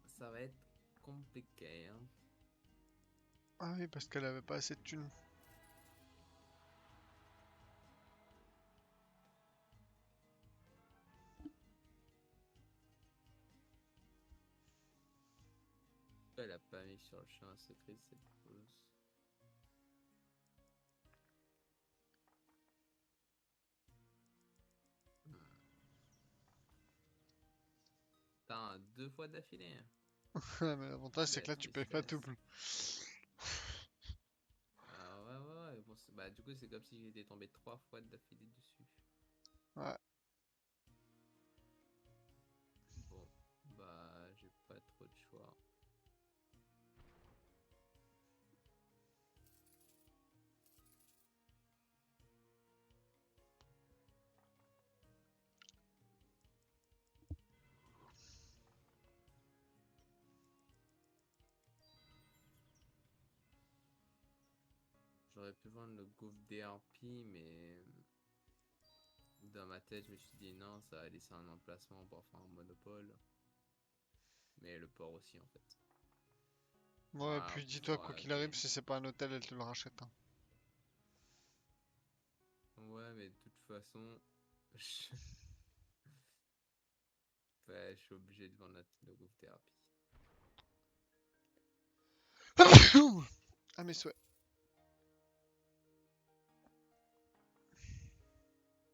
Ça va être compliqué, hein. Ah oui, parce qu'elle avait pas assez de thunes. Elle a pas mis sur le chemin secret cette pause. Hmm. Putain, deux fois d'affilée, hein. Mais l'avantage, c'est La que là, tu payes pas tristesse. double. Ah ouais, ouais, ouais. Bon, bah, du coup, c'est comme si j'étais tombé trois fois d'affilée dessus. Ouais. Bon, bah, j'ai pas trop de choix. J'aurais pu vendre le gouffre des harpies, mais dans ma tête, je me suis dit non, ça va laisser un emplacement pour faire un monopole. Mais le port aussi, en fait. Ouais, Voilà, puis dis-toi, quoi qu'il ok. arrive, si c'est pas un hôtel, elle te le rachète, hein. Ouais, mais de toute façon, je, ouais, je suis obligé de vendre la groupe thérapie. Ah, mes souhaits.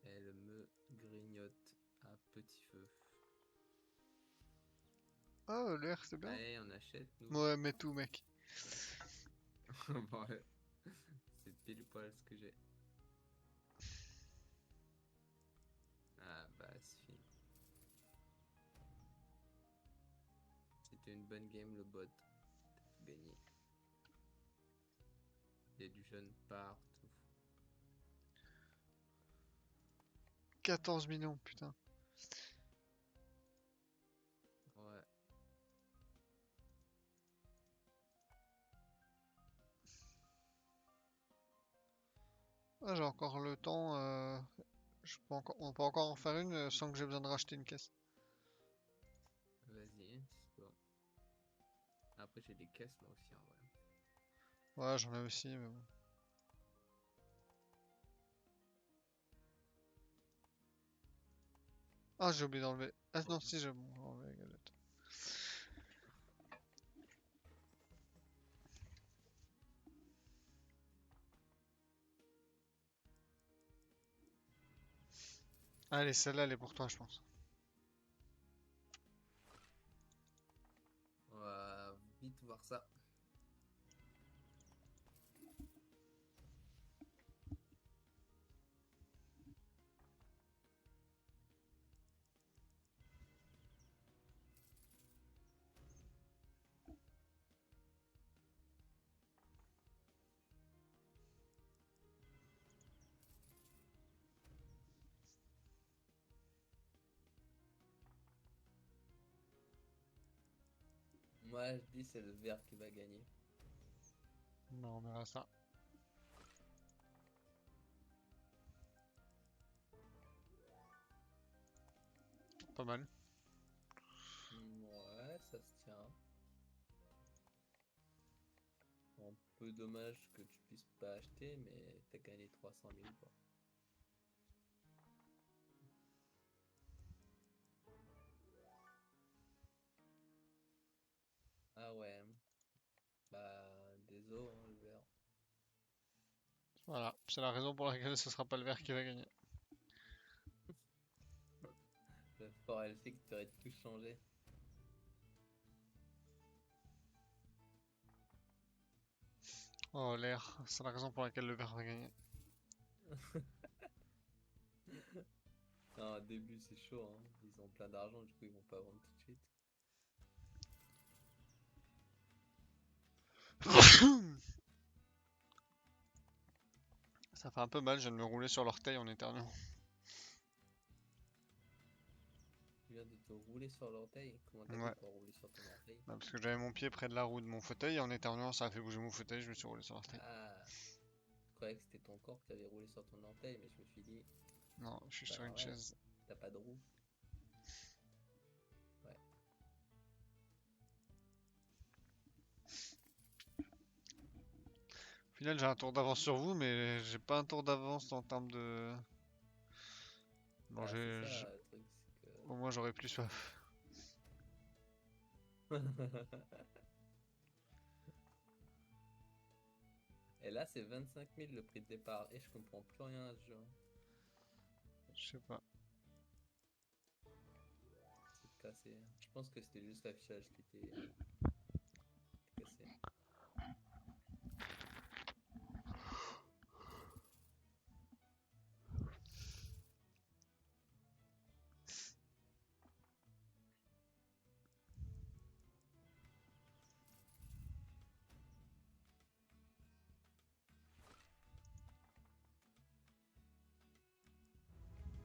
Elle me grignote à petit feu. Ah, l'air, c'est bien. Allez, on achète, nous. Ouais, mets tout, mec. Bon, ouais. C'est pile poil ce que j'ai. Ah, bah, c'est fini. C'était une bonne game, le bot. T'as tout gagné. Il y a du jaune partout. 14 millions, putain. Ouais. Ah, j'ai encore le temps. On peut encore en faire une sans que j'ai besoin de racheter une caisse. Vas-y, c'est bon. Après, j'ai des caisses, moi aussi, en vrai. Ouais, j'en ai aussi, mais bon. Ah, j'ai oublié d'enlever. Ah Trop non, bien. si, j'ai bon, enlevé la galette. Allez, celle-là, elle est pour toi, je pense. On va vite voir ça. Moi, je dis c'est le vert qui va gagner. Non, on verra ça. Pas mal. Ouais, ça se tient. Un peu dommage que tu puisses pas acheter, mais t'as gagné 300 000 quoi. Ah ouais. Bah, désolé, hein, le vert. Voilà, c'est la raison pour laquelle ce sera pas le vert qui va gagner. Le fort elfique t'aurait tout changé. Oh, l'air, c'est la raison pour laquelle le vert va gagner. Non, au début c'est chaud, hein. Ils ont plein d'argent, du coup ils vont pas vendre tout de suite. Ça fait un peu mal, je viens de me rouler sur l'orteil en éternuant. Tu viens de te rouler sur l'orteil. Comment t'as fait Ouais, pour rouler sur ton orteil? bah, parce que j'avais mon pied près de la roue de mon fauteuil et en éternuant, ça a fait bouger mon fauteuil, je me suis roulé sur l'orteil. Ah, je croyais que c'était ton corps qui avait roulé sur ton orteil, mais je me suis dit, Non, je suis c'est pas sur une normal, chaise. t'as pas de roue. Ouais. Au final, j'ai un tour d'avance sur vous, mais j'ai pas un tour d'avance en termes de. Bon, Bah, c'est ça le truc, c'est au moins j'aurais plus soif. que. Et là, c'est 25 000 le prix de départ, et je comprends plus rien à ce jeu, hein. Je sais pas. C'est cassé. Je pense que c'était juste l'affichage qui était cassé.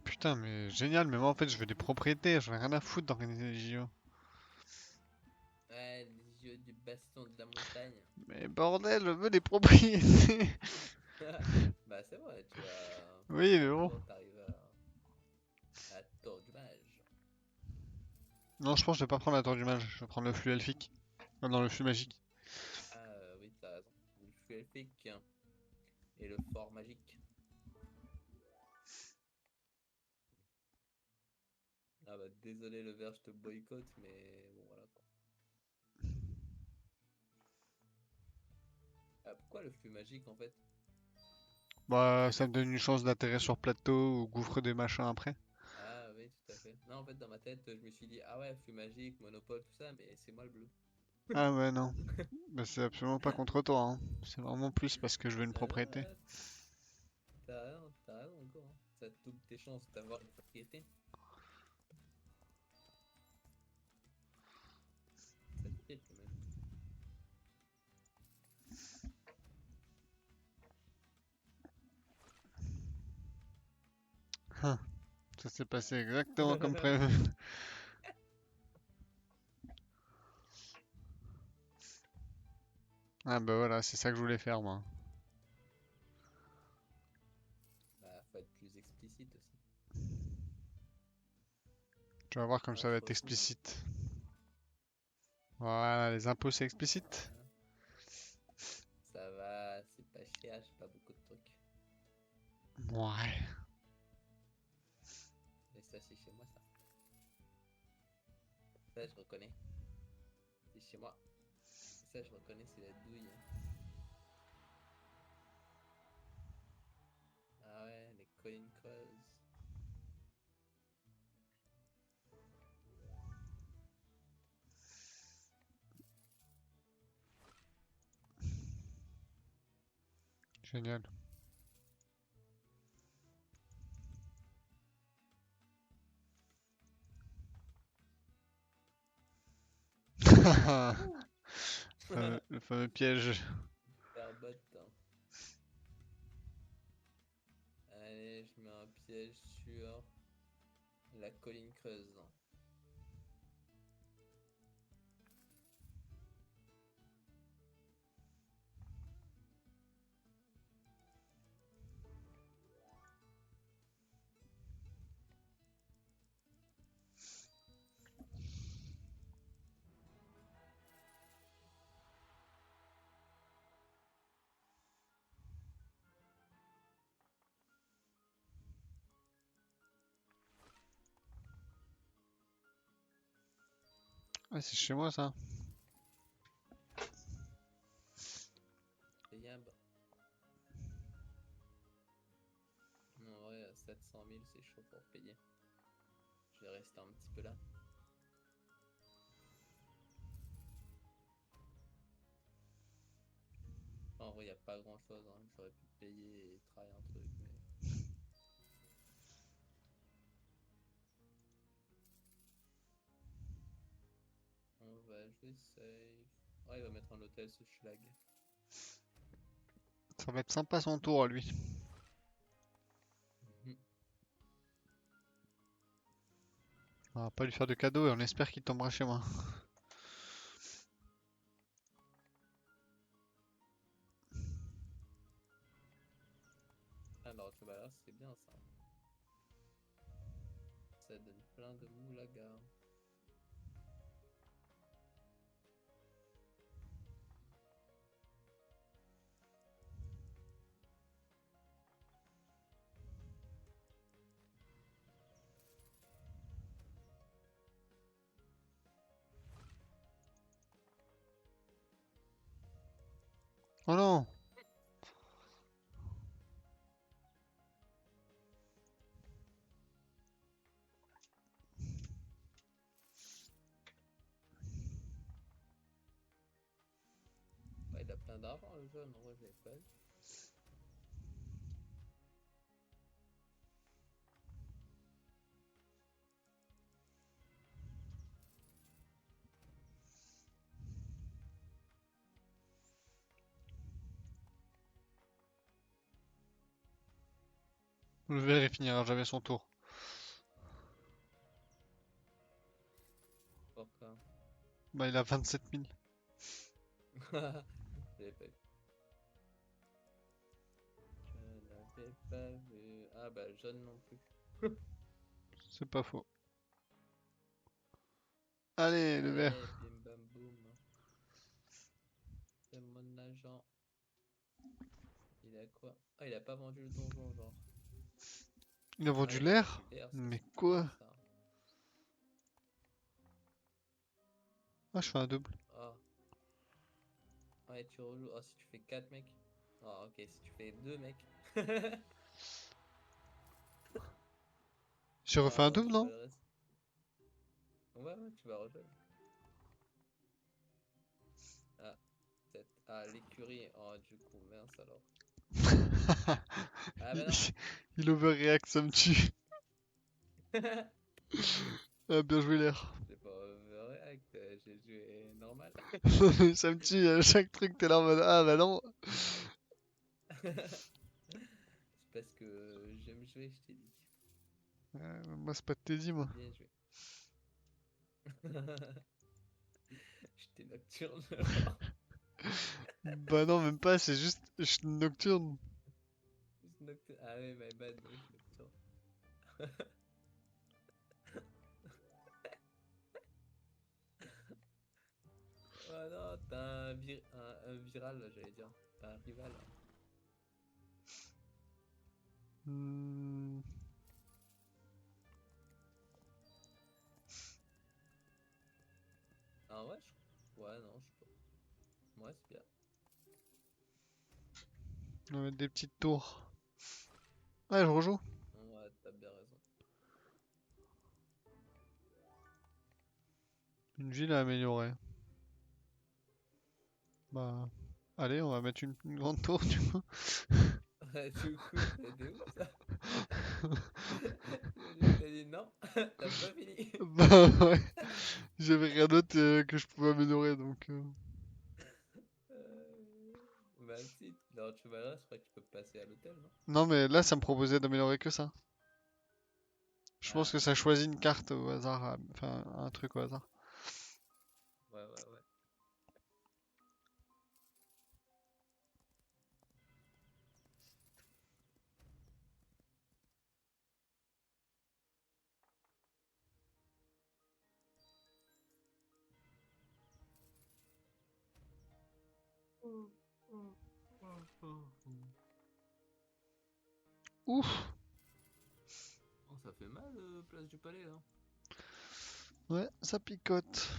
Putain, mais génial, mais moi en fait je veux des propriétés, j'en ai rien à foutre d'organiser les JO. Ouais, les yeux du baston de la montagne. Mais bordel, je veux des propriétés. Bah, c'est vrai, tu vas. Oui, mais Un bon. jour, t'arrives à Tour du Mage. Non, je pense que je vais pas prendre la tour du mage, je vais prendre le flux elfique. Ah non, le flux magique. Ah, oui, t'as raison. Le flux elfique et le fort magique. Ah bah désolé le vert, je te boycotte, mais bon voilà quoi. Ah, pourquoi le flux magique en fait? Bah, ça me donne une chance d'atterrir sur plateau ou gouffre des machins après. Ah oui, tout à fait. Non, en fait, dans ma tête, je me suis dit, ah ouais, flux magique, monopole, tout ça, mais c'est moi le bleu. Ah ouais, non. Bah, c'est absolument pas contre toi, hein. C'est vraiment plus parce que je veux une Ah non, propriété. t'as raison encore, hein. Ça te double tes chances d'avoir une propriété. Ça te pique même. Hein, ça s'est passé exactement comme Ah. prévu. Ah bah voilà, c'est ça que je voulais faire, moi. Bah, faut être plus explicite aussi. Tu vas voir comme Ah, ça va je être refous, hein. explicite. Voilà, les impôts c'est explicite. Ah, ça va, c'est pas cher, j'ai pas beaucoup de trucs. Ouais. Mais ça, c'est chez moi, ça. Ça, je reconnais. C'est chez moi. Ça, je reconnais, c'est la douille, hein. Ah ouais, les coin calls. Génial. Ouh. Le fameux piège. Super bot, hein. Allez, je mets un piège sur la colline creuse. Ah, c'est chez moi ça. Payable. En vrai, 700 000, c'est chaud pour payer. Je vais rester un petit peu là. En vrai, il n'y a pas grand chose, hein. J'aurais pu payer et travailler un truc, mais. On va jouer safe. Oh, il va mettre un hôtel ce schlag. Ça va être sympa son tour à lui. Mhm. On va pas lui faire de cadeau et on espère qu'il tombera chez moi. Alors, tu vois, là, c'est bien ça. Ça donne plein de moulaga. Oh non! Ouais, il a plein d'argent le jeune, en vrai, je l'avais pas vu. Le verre il finira jamais son tour. Pourquoi? Bah il a 27 000. Je l'avais pas vu. Je l'avais pas vu. Ah bah, jaune non plus. C'est pas faux. Allez, le verre. Allez, bim bam boum. C'est mon agent. Il a quoi? Ah, il a pas vendu le donjon, genre. Il a Ah, vendu il a vendu l'air? l'air, ça Mais c'est cool quoi? ça. Ah, je fais un double. Ah, ouais, tu rejoues. Oh, si tu fais 4 mecs. Ah, ok, si tu fais 2 mecs. J'ai refait un Ah, double, tu vas non? le reste. Ouais, ouais, tu vas rejoindre. Ah, peut-être. Ah, l'écurie. Oh, du coup, mince alors. Ah, Il, bah non. il overreact, ça me tue. Ah, bien joué l'air. J'ai pas overreact, j'ai joué normal. Ça me tue, à chaque truc, t'es là en mode ah bah non. C'est parce que j'aime jouer, je t'ai dit. Moi, c'est pas de Teddy, moi. Bien joué. J'étais nocturne. Bah non, même pas, c'est juste je suis nocturne. Ah ouais, my bad, ouais, je suis nocturne. Oh non, t'as un viral, là, j'allais dire. T'as un rival. Hmm, Ah ouais, ouais, non, je sais pas. Ouais, c'est bien. on va mettre des petites tours. Ouais, je rejoue. Ouais, t'as bien raison. Une ville à améliorer. Bah, allez, on va mettre une grande tour, du coup. Du coup, t'es où ça? Du coup, t'as dit non, t'as pas fini. Bah ouais, j'avais rien d'autre que je pouvais améliorer, donc... Bah si, alors tu vas là, je crois que tu peux passer à l'hôtel, non? Non, mais là, ça me proposait d'améliorer que ça. Je pense Ah, que ça choisit une carte au hasard, enfin, un truc au hasard. ouais, ouais, ouais. Ouf! Oh, ça fait mal, place du palais, là. Ouais, ça picote.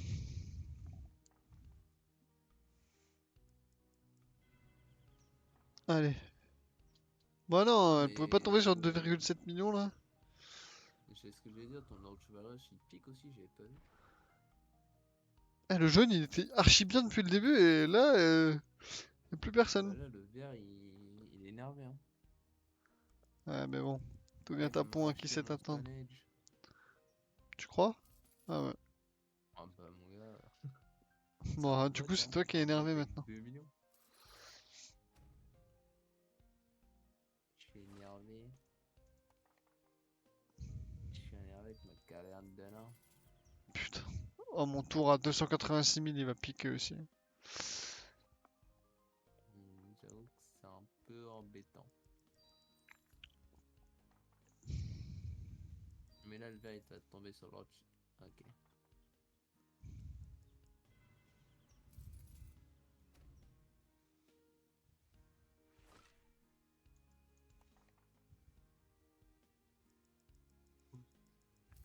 Allez. Bah Ah, non, elle pouvait pas mais tomber sur 2,7 millions là. c'est ce que je vais dire, ton Lord Chevaleresque il pique aussi, j'avais pas vu. Eh, le jaune il était archi bien depuis le début et là, y a plus Ah bah personne. là, le vert il est énervé, hein. Ouais, mais bon, tout Ah, vient il à veut me point qui racheter sait mon attendre. Spanage. Tu crois? Ah ouais. Ah bah mon gars, ça Bon, va ah, du coup, battre, c'est hein. toi qui Ça es va battre énervé avec maintenant. 2 millions. Je suis énervé. Je suis énervé avec ma caverne de nain. Putain. Oh, mon tour à 286 000, il va piquer aussi. J'avoue que c'est un peu embêtant. Mais là, le vert, il va tomber sur l'autre. Ok.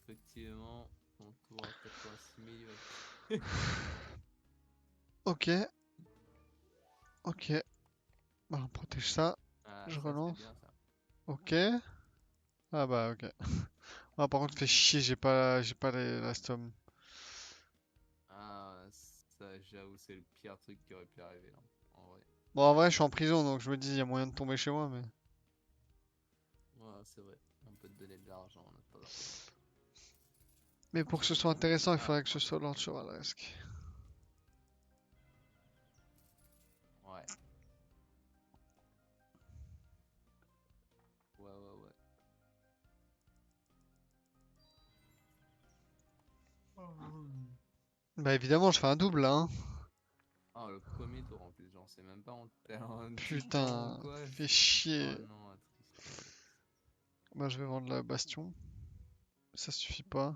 Effectivement, ton tour à 86 000, il va piquer. Ok, ok. Bah, on protège ça. Ah, Je ça, c'était relance. bien, ça. Ok. Ah bah, ok. Ah, par contre, fait chier, j'ai pas la stom. Ah, ça, j'avoue, c'est le pire truc qui aurait pu arriver, là. En vrai. Bon, en vrai, je suis en prison, donc je me dis, il y a moyen de tomber chez moi, mais... Ouais, c'est vrai. On peut te donner de l'argent, on n'a pas d'argent. Mais pour que ce soit intéressant, il Ah, faudrait que ce ouais. soit Lord Chevaleresque. Ouais. Ouais, ouais, ouais. Bah évidemment, je fais un double là, hein. Ah, le premier tour en plus, genre, c'est même pas en 10 temps ou Putain, quoi. fais chier. Oh non, tristesse. Bah je vais vendre la bastion. Ça suffit pas.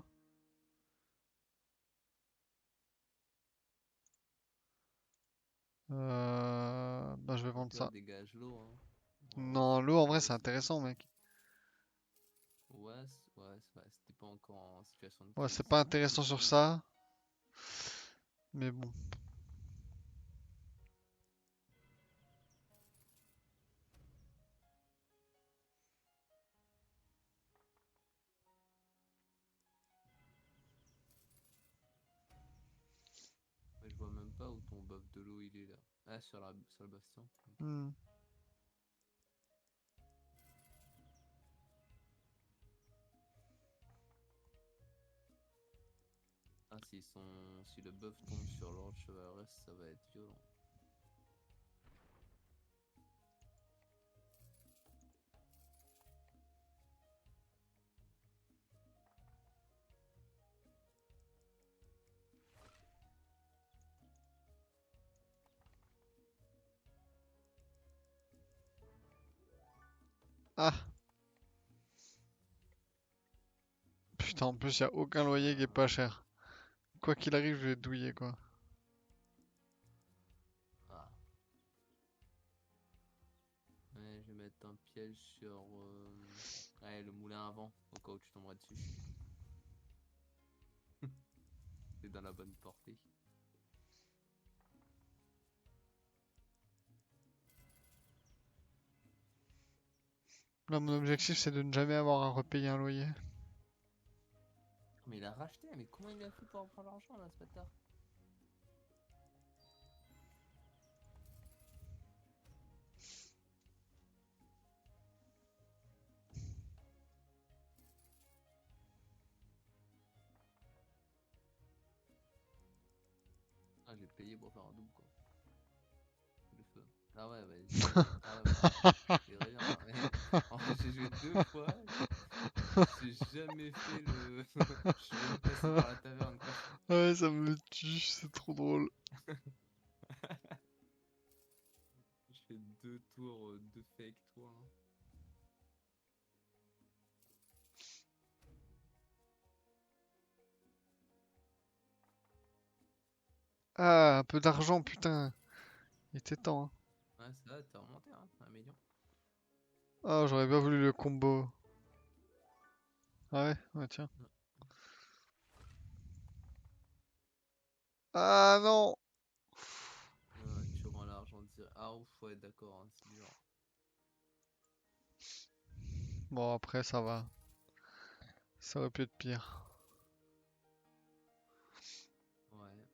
Bah je vais Au vendre pire, ça. dégage l'eau, hein. Ouais, Non, l'eau en vrai c'est c'est pas intéressant, grave. mec. Ouais, ouais, c'était pas encore en situation de Ouais, c'est crise. pas Non, c'est intéressant sur bien. ça. Mais bon. Mais je vois même pas où ton buff de l'eau il est là. Ah, sur le bastion. Ok. Hmm. Ah, si le buff tombe sur l'ordre chevaleresque, ça va être violent. Ah, putain, en plus, y a aucun loyer qui est pas cher. Quoi qu'il arrive, je vais douiller, quoi. Ah. Ouais, je vais mettre un piège sur ouais, le moulin à vent, au cas où tu tomberais dessus. C'est dans la bonne portée. Là, mon objectif, c'est de ne jamais avoir à repayer un loyer. Mais il a racheté, mais comment il a fait pour prendre l'argent là, ce bâtard? Ah, j'ai payé pour faire un double quoi. Le feu. Ah ouais, bah, ah ouais, bah, c'est rien. En fait, j'ai joué 2 fois, j'ai jamais fait le. Je suis même passé par la taverne quoi. Ouais, ça me tue, c'est trop drôle. Je fais 2 tours, 2 fake tours là. Ah, un peu d'argent, putain. Il était temps, hein. Ouais, ça va, t'es remonté, hein, 1 million. Ah, j'aurais bien voulu le combo. Ah ouais? Ouais, tiens. Ah non! Tu rends l'argent direct. Ah ouf, ouais, d'accord, hein, c'est dur. Bon, après, ça va. Ça aurait pu être pire. Ouais.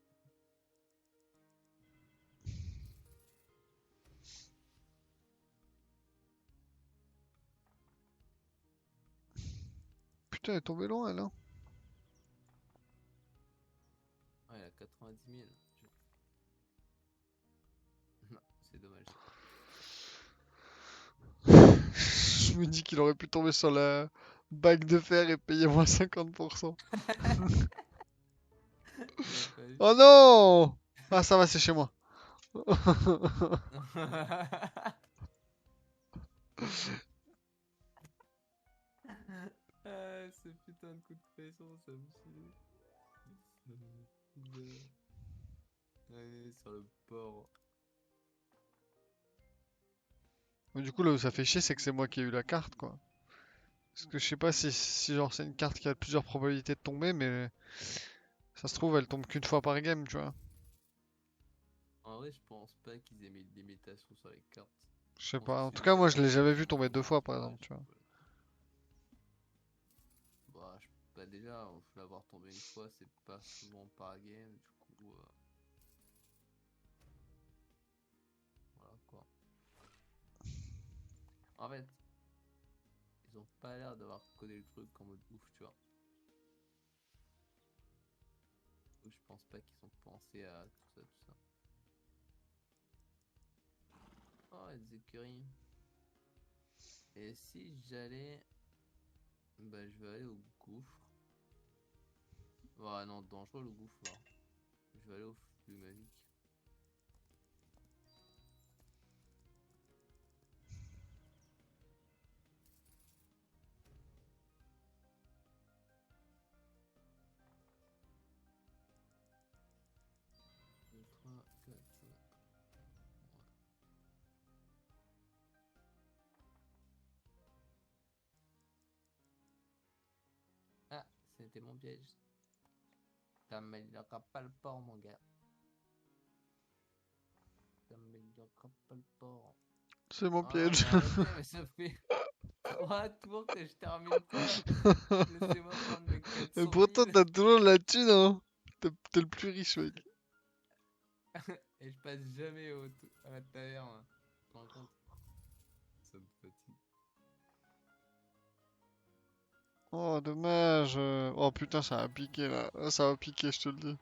Putain, elle est tombée loin, elle, hein. Ouais, il a 90 000. Non, c'est dommage. Je me dis qu'il aurait pu tomber sur la bague de fer et payer moins 50%. Il a pas vu. Oh non! Ah, ça va, c'est chez moi. Ah, ce putain de coup de pression, ça me tue. Allez, sur le port. Mais du coup, là où ça fait chier, c'est que c'est moi qui ai eu la carte, quoi. Parce que je sais pas si genre c'est une carte qui a plusieurs probabilités de tomber, mais ça se trouve, elle tombe qu'une fois par game, tu vois. En vrai, je pense pas qu'ils aient mis de limitation sur les cartes. Je Je sais pense pas. que En c'est tout une cas, moi, carte je l'ai jamais vu qui tomber tombe 2 fois, par ouais, exemple, tu vois. Bah, bah déjà, faut l'avoir tombé une fois, c'est pas souvent par game, du coup, voilà quoi. En fait, ils ont pas l'air d'avoir codé le truc en mode ouf, tu vois. Donc, je pense pas qu'ils ont pensé à tout ça, tout ça. Oh, les écuries. Et si j'allais. Bah, je vais aller au gouffre. Ah non, dangereux le gouffre là. Je vais aller au flux magique. Deux, trois, quatre. Ouais. Ah, c'était mon piège. T'as améliorera pas le port, mon gars. t'améliorera pas le port. C'est mon Ah non, piège. mais arrêtez, mais ça fait 3 tours que je termine pas. Laissez-moi prendre mes Et 400 pourtant, 000. t'as toujours la thune, hein. T'es le plus riche, mec. Et je passe jamais à la taverne. Tu te rends compte? Ça me fatigue. Oh, dommage. Oh putain, ça a piqué là. Ah, ça va piquer, je te le dis.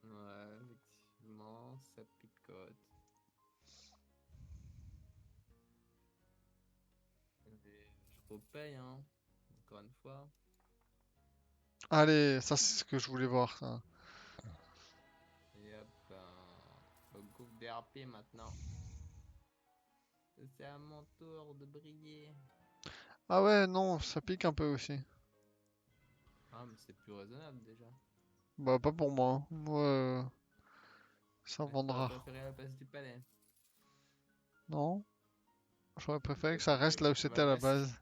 Ouais, effectivement, ça picote. Et je repaye, hein. Encore une fois. Allez, ça c'est ce que je voulais voir, ça. Et hop, au groupe DRP maintenant. C'est à mon tour de briller. Ah ouais, non, ça pique un peu aussi. Ah, mais c'est plus raisonnable déjà. Bah, pas pour moi, hein. Moi, ça Ouais, t'aurais vendra. préféré la place du palais. Non? J'aurais préféré T'aurais que ça préféré reste que là ce où soit ma c'était à la place. base.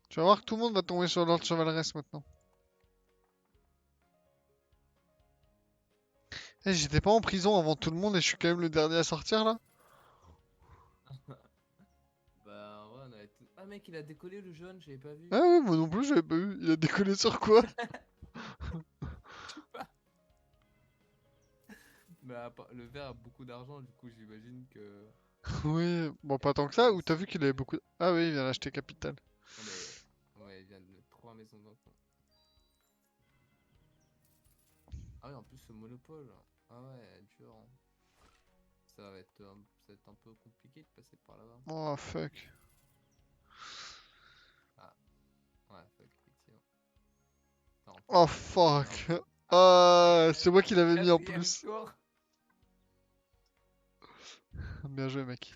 Tu vas voir que tout le monde va tomber sur Lord Chevaleresque maintenant. Eh, j'étais pas en prison avant tout le monde et je suis quand même le dernier à sortir là? Bah, ouais, on avait tout. Ah, mec, il a décollé le jaune, j'avais pas vu. Ah ouais, moi non plus, j'avais pas vu. Il a décollé sur quoi? Je sais pas. Bah, le vert a beaucoup d'argent, du coup, j'imagine que. Oui, bon, Il a pas tant que ça, décollé ou t'as vu sur qu'il avait beaucoup. Ah oui, il vient d'acheter Capital. Non, mais. Ouais, il vient de mettre 3 maisons d'un coup. Ah, ouais, en plus, ce monopole. Ah, ouais, dur, hein. Ça va être un peu compliqué de passer par là-bas. Oh fuck. Ah, ouais, fuck, effectivement. Attends, en plus, Oh je viens de gagner fuck. un tour. Ah, Et c'est moi qui l'avais mis en quatrième plus. tour. Bien joué, mec.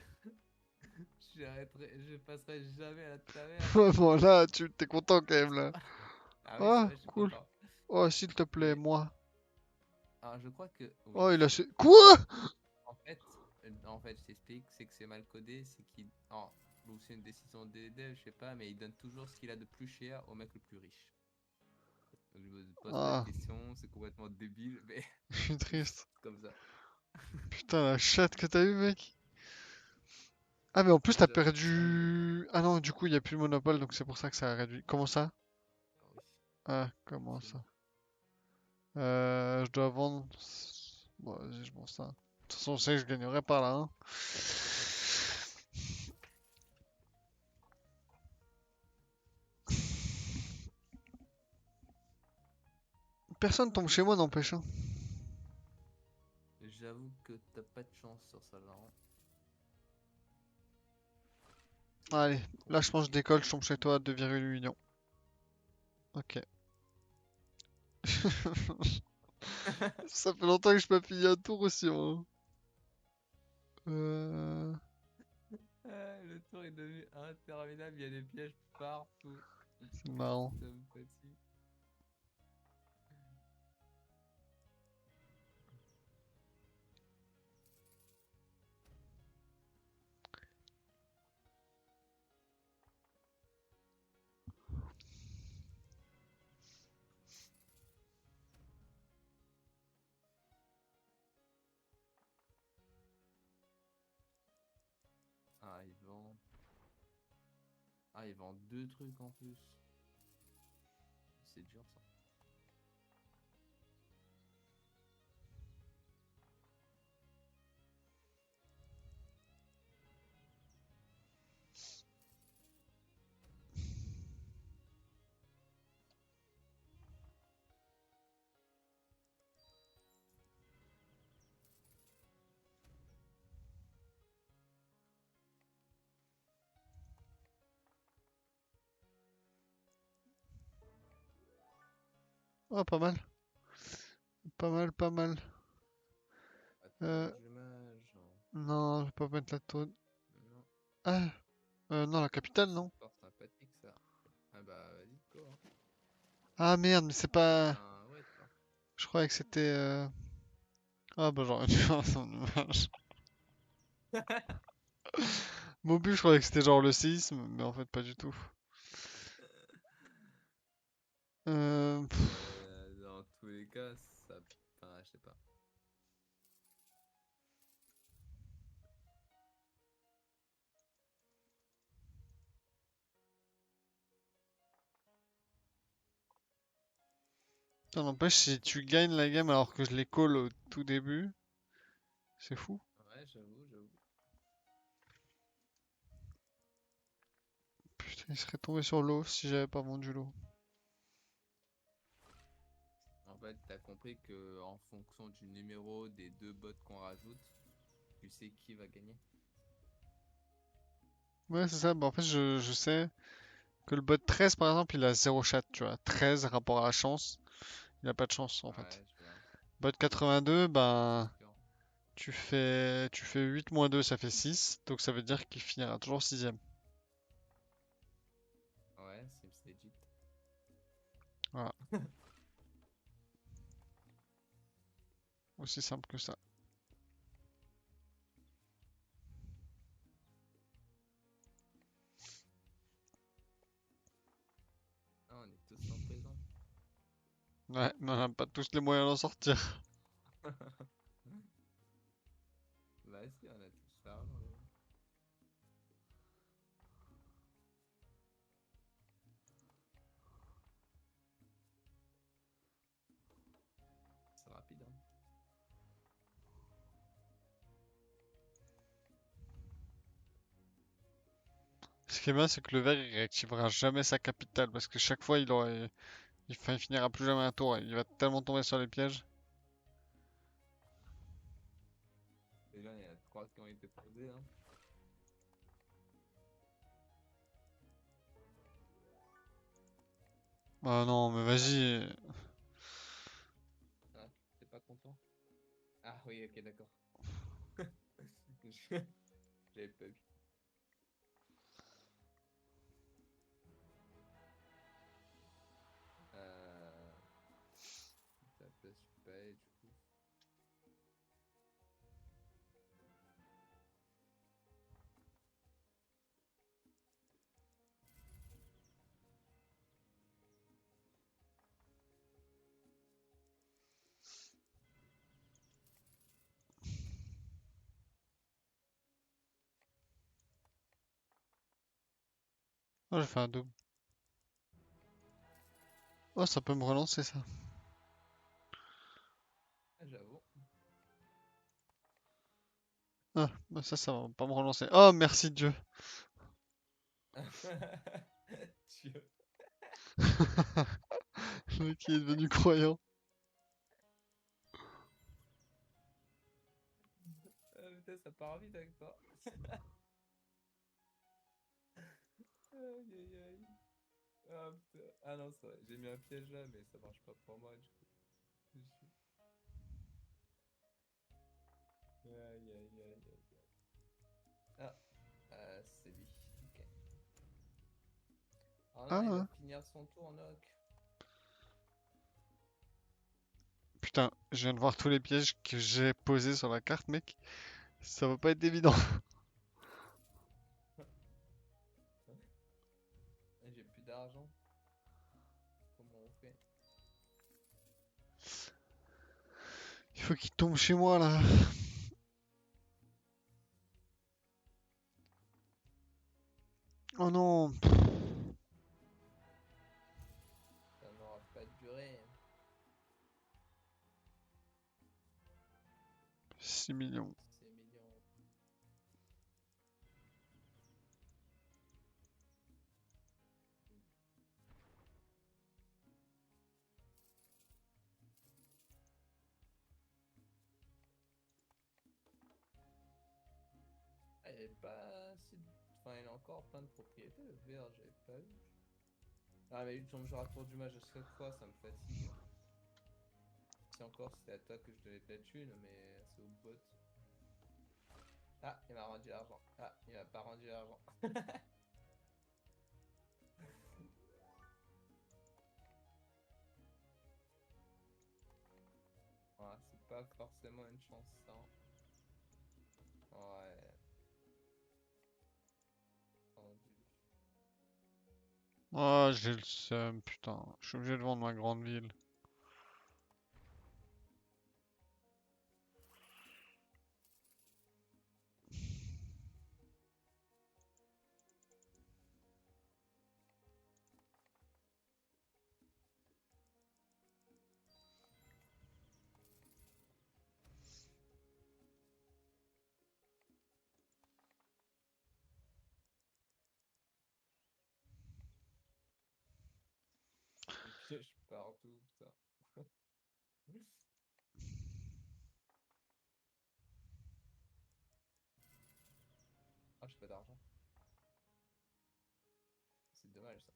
Je passerai jamais à la taverne. Bon, là, tu t'es content quand même là. Ah oui, c'est Ah, vrai, je suis cool. content. Oh, s'il te plaît, Mais, moi. alors, je crois que oui. Oh, il a. Quoi? En fait, je t'explique, c'est que c'est mal codé, c'est qu'il. Oh, ou c'est une décision des devs, je sais pas, mais il donne toujours ce qu'il a de plus cher au mec le plus riche. Donc, je me pose pas de Ah, questions, c'est complètement débile, mais je suis triste. c'est comme ça. Putain, la chatte que t'as eu, mec. Ah, mais en plus, t'as J'avoue que ça me. perdu. Ah non, du coup, il n'y a plus de monopole, donc c'est pour ça que ça a réduit. Comment ça? Ah oui, Ah, comment ça? effectivement. Je dois vendre. Bon, vas-y, je vends ça. De toute façon, je sais que je gagnerai pas là, hein. Personne tombe chez moi, n'empêche, hein. J'avoue que t'as pas de chance sur ça là, hein. Allez, là, je pense que je Compliqué. décolle, je tombe chez toi à 2,8 millions. Ok. Ça fait longtemps que je pas pillé un tour aussi, moi. Euh... Ah, le tour est devenu interminable, il y a des pièges partout. C'est marrant. Ça me fatigue. Ah, il vend. Ah, il vend deux trucs en plus. C'est dur ça. Oh, pas mal. Pas mal, pas mal. Ah, Euh... dommage. Non, je vais pas mettre la tour. Non, Ah, non, la capitale, c'est non. fort sympathique ça. Ah bah, vas-y, go, hein. Ah merde, mais c'est pas. Ben ouais, toi. Je croyais que c'était. Ah bah j'aurais dû faire son image. Mobile, je croyais que c'était genre le séisme, mais en fait pas du tout. Euh... les cas, ça. Enfin, je sais pas. Ça n'empêche, si tu gagnes la game alors que je les call au tout début, c'est fou. Ouais, j'avoue. Putain, il serait tombé sur l'eau si j'avais pas vendu l'eau. En fait, t'as compris que en fonction du numéro des deux bots qu'on rajoute, tu sais qui va gagner. Ouais, c'est ça. Bah, en fait, je sais que le bot 13, par exemple, il a 0 chat, tu vois. 13 rapport à la chance, il a pas de chance, en fait. Ouais, je vois. Bot 82, ben, D'accord. tu fais 8 moins 2, ça fait 6. Donc ça veut dire qu'il finira toujours sixième. Ouais, Sims Legit. Voilà, aussi simple que ça. Ah, on est tous en prison. Ouais, mais on n'a pas tous les moyens d'en sortir. Bah si, on a tous l'argent. C'est rapide, hein. Ce qui est bien, c'est que le vert, il réactivera jamais sa capitale, parce que chaque fois, il finira plus jamais un tour. Il va tellement tomber sur les pièges. Déjà, il y a trois qui ont été posés, hein. Ah non, mais Ah, vas-y. ah, t'es pas content? Ah oui, ok, d'accord. J'avais bug. Euh... T'as pas super, du coup. Oh, j'ai fait un double. Oh, ça peut me relancer, ça. Ah, j'avoue. Ah, bah ça va pas me relancer. Oh, merci Dieu. Dieu. Le mec qui est devenu croyant. Ah, putain, ça part vite avec toi. Aïe, aïe, aïe. Ah, putain. Ah non, c'est vrai. J'ai mis un piège là, mais ça marche pas pour moi, du coup. Je suis- Aïe, aïe, aïe, aïe, aïe. Ah, c'est lui. Ok. Oh non, il va Ah, finir son tour, Nock. putain, je viens de voir tous les pièges que j'ai posés sur la carte, mec. Ça va pas être évident. J'ai plus d'argent. Comment on fait? Il faut qu'il tombe chez moi, là. Oh non. Ça n'aura pas duré. 6 millions. C'est millions. Ah, il est pas si. Enfin, il a encore plein de propriétés, le VR, j'avais pas vu. Ah, mais lui tombe genre à tour du match à chaque fois, ça me fatigue. Si encore c'était à toi que je donnais de la thune, mais c'est au bot. Ah, il m'a rendu l'argent. Ah, il m'a pas rendu l'argent. Voilà, c'est pas forcément une chance, ça, hein. Ouais, rendu. Oh, j'ai le seum, putain. Je suis obligé de vendre ma grande ville. Je pars tout, putain. Ah, j'ai pas d'argent. C'est dommage ça.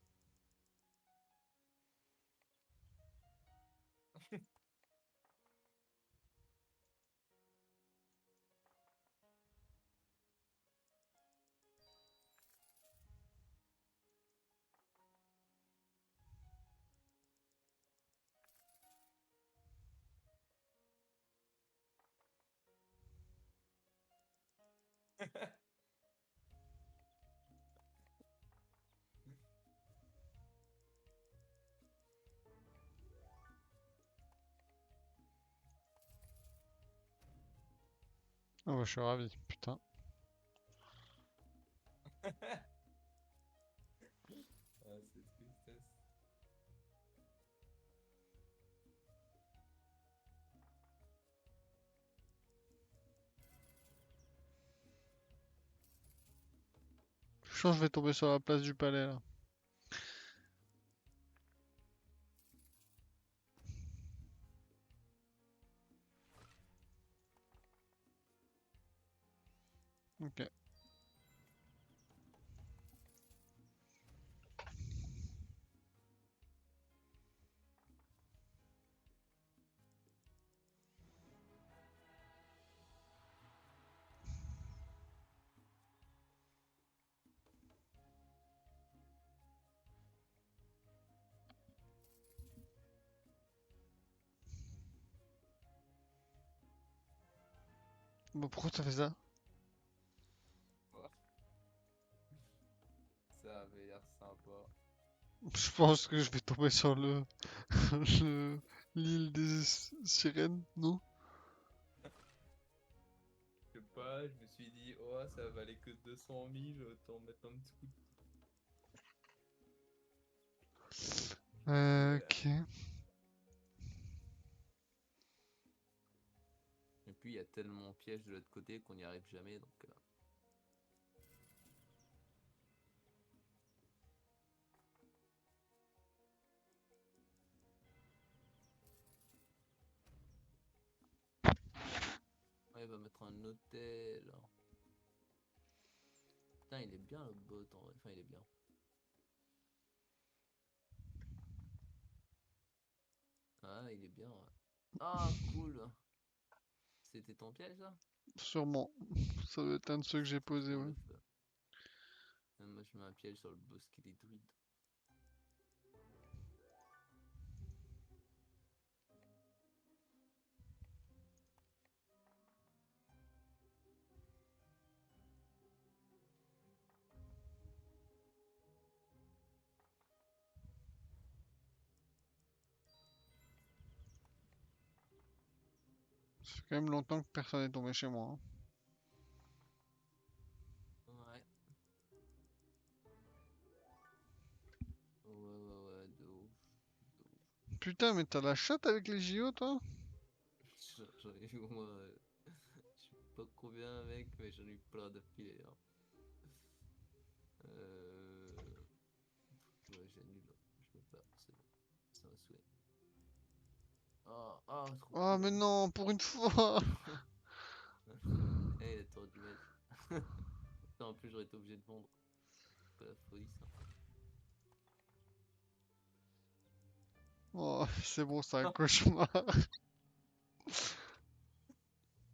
Oh, bah, je suis ravi, putain. Ah, c'est tristesse. Je sens que je vais tomber sur la place du palais là. Ok. Bon, pourquoi t'as fait ça? Ouais, ça avait l'air sympa. Je pense que je vais tomber sur le- l'île des sirènes, non? Je sais pas, je me suis dit, oh, ça valait que 200 000, autant mettre un petit coup de pied. Ok. Et puis il y a tellement piège de l'autre côté qu'on n'y arrive jamais, donc. Ouais, il va mettre un hôtel. Putain, il est bien le bot en vrai. Enfin, il est bien. Ah, il est bien, ouais. Ah, cool. C'était ton piège, là? Sûrement. Ça doit être un de ceux que j'ai posé, Pour ouais. le feu. Moi, je mets un piège sur le boss qui est druide. Ça fait quand même longtemps que personne n'est tombé chez moi, hein. Ouais. Ouais, de ouf. De ouf. Putain, mais t'as la chatte avec les JO, toi? J'en ai eu au moins. Je sais pas combien, mec, mais j'en ai eu plein d'affilée, hein. Euh... Ouais, j'annule. Je me perds, c'est bon. C'est un souhait. Trop Oh, mais cool. non, pour une fois! Eh, la tour du maître. Putain, en plus, j'aurais été obligé de vendre. C'est pas la folie, ça. Oh, c'est bon, c'est un cauchemar.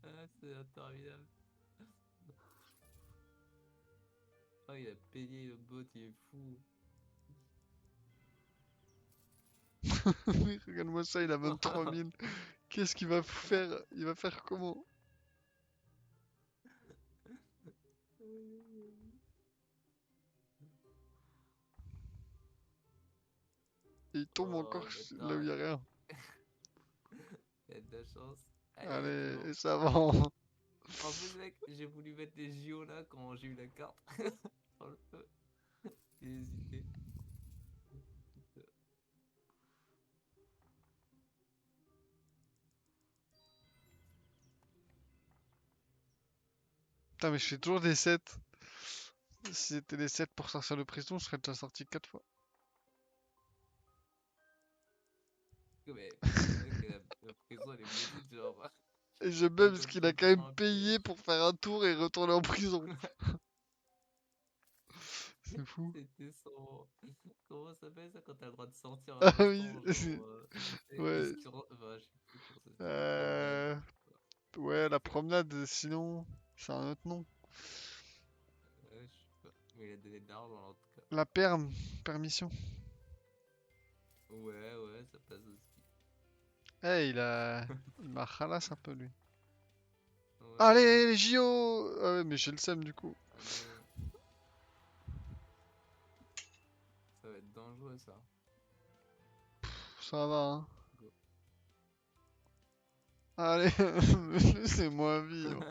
Ah, c'est interminable. Ah, il a payé le bot, il est fou. Regarde-moi ça, il a 23 000. Qu'est-ce qu'il va faire? Il va faire comment? Et il tombe Oh, encore là où il bâtard. y a rien. Il a de la chance. Allez, c'est Allez, bon. et ça va. En plus, mec, j'ai voulu mettre les JO là quand j'ai eu la carte. Sur le feu. J'ai hésité. Putain, mais je fais toujours des 7. Si c'était des 7 pour sortir de prison, je serais déjà sorti 4 fois. mec, la prison, elle est maudite, genre. Et j'aime bien Même parce quand qu'il tu a quand tombes même dans un payé piège. pour faire un tour et retourner en prison. C'est fou. C'était son. Comment ça s'appelle ça quand t'as le droit de sortir un Ah oui, instant, genre. ouais. Enfin, je sais plus comment ça s'appelle. Promenade. Euh, ouais, la promenade, sinon, c'est un autre nom. Je sais pas. Mais il a donné de l'argent en tout cas. La perme, permission. Ouais, ouais, ça passe aussi. Eh, il m'a ralasse un peu lui. Ouais, Allez, les JO! Ah ouais, mais j'ai le seum du coup. allez. Ça va être dangereux ça. Ça va, hein. Go. Allez, laissez-moi vivre.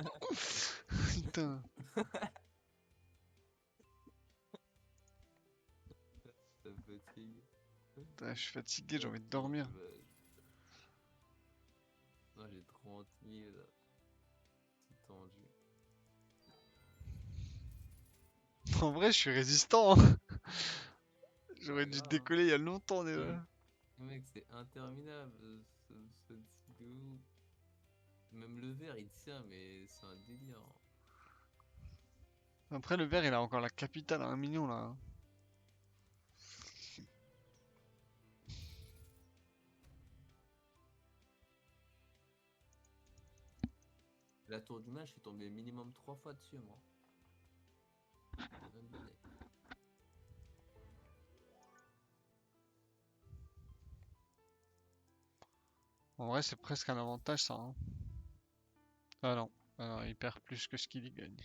Putain. Ça me fatigue. Putain, je suis fatigué, j'ai envie de Fatigue, dormir. non, j'ai 30 000 là. C'est tendu. En vrai, je suis résistant, hein. C'est J'aurais pas dû grave, hein. décoller il y a longtemps déjà. Mec, c'est interminable ce truc de ouf. Même le verre il tient, mais c'est un délire. Après, le verre, il a encore la capitale à 1 million là. La tour du match, je suis tombé minimum 3 fois dessus, moi. Abusé. En vrai, c'est presque un avantage ça, hein. Ah non. Ah non, il perd plus que ce qu'il y gagne.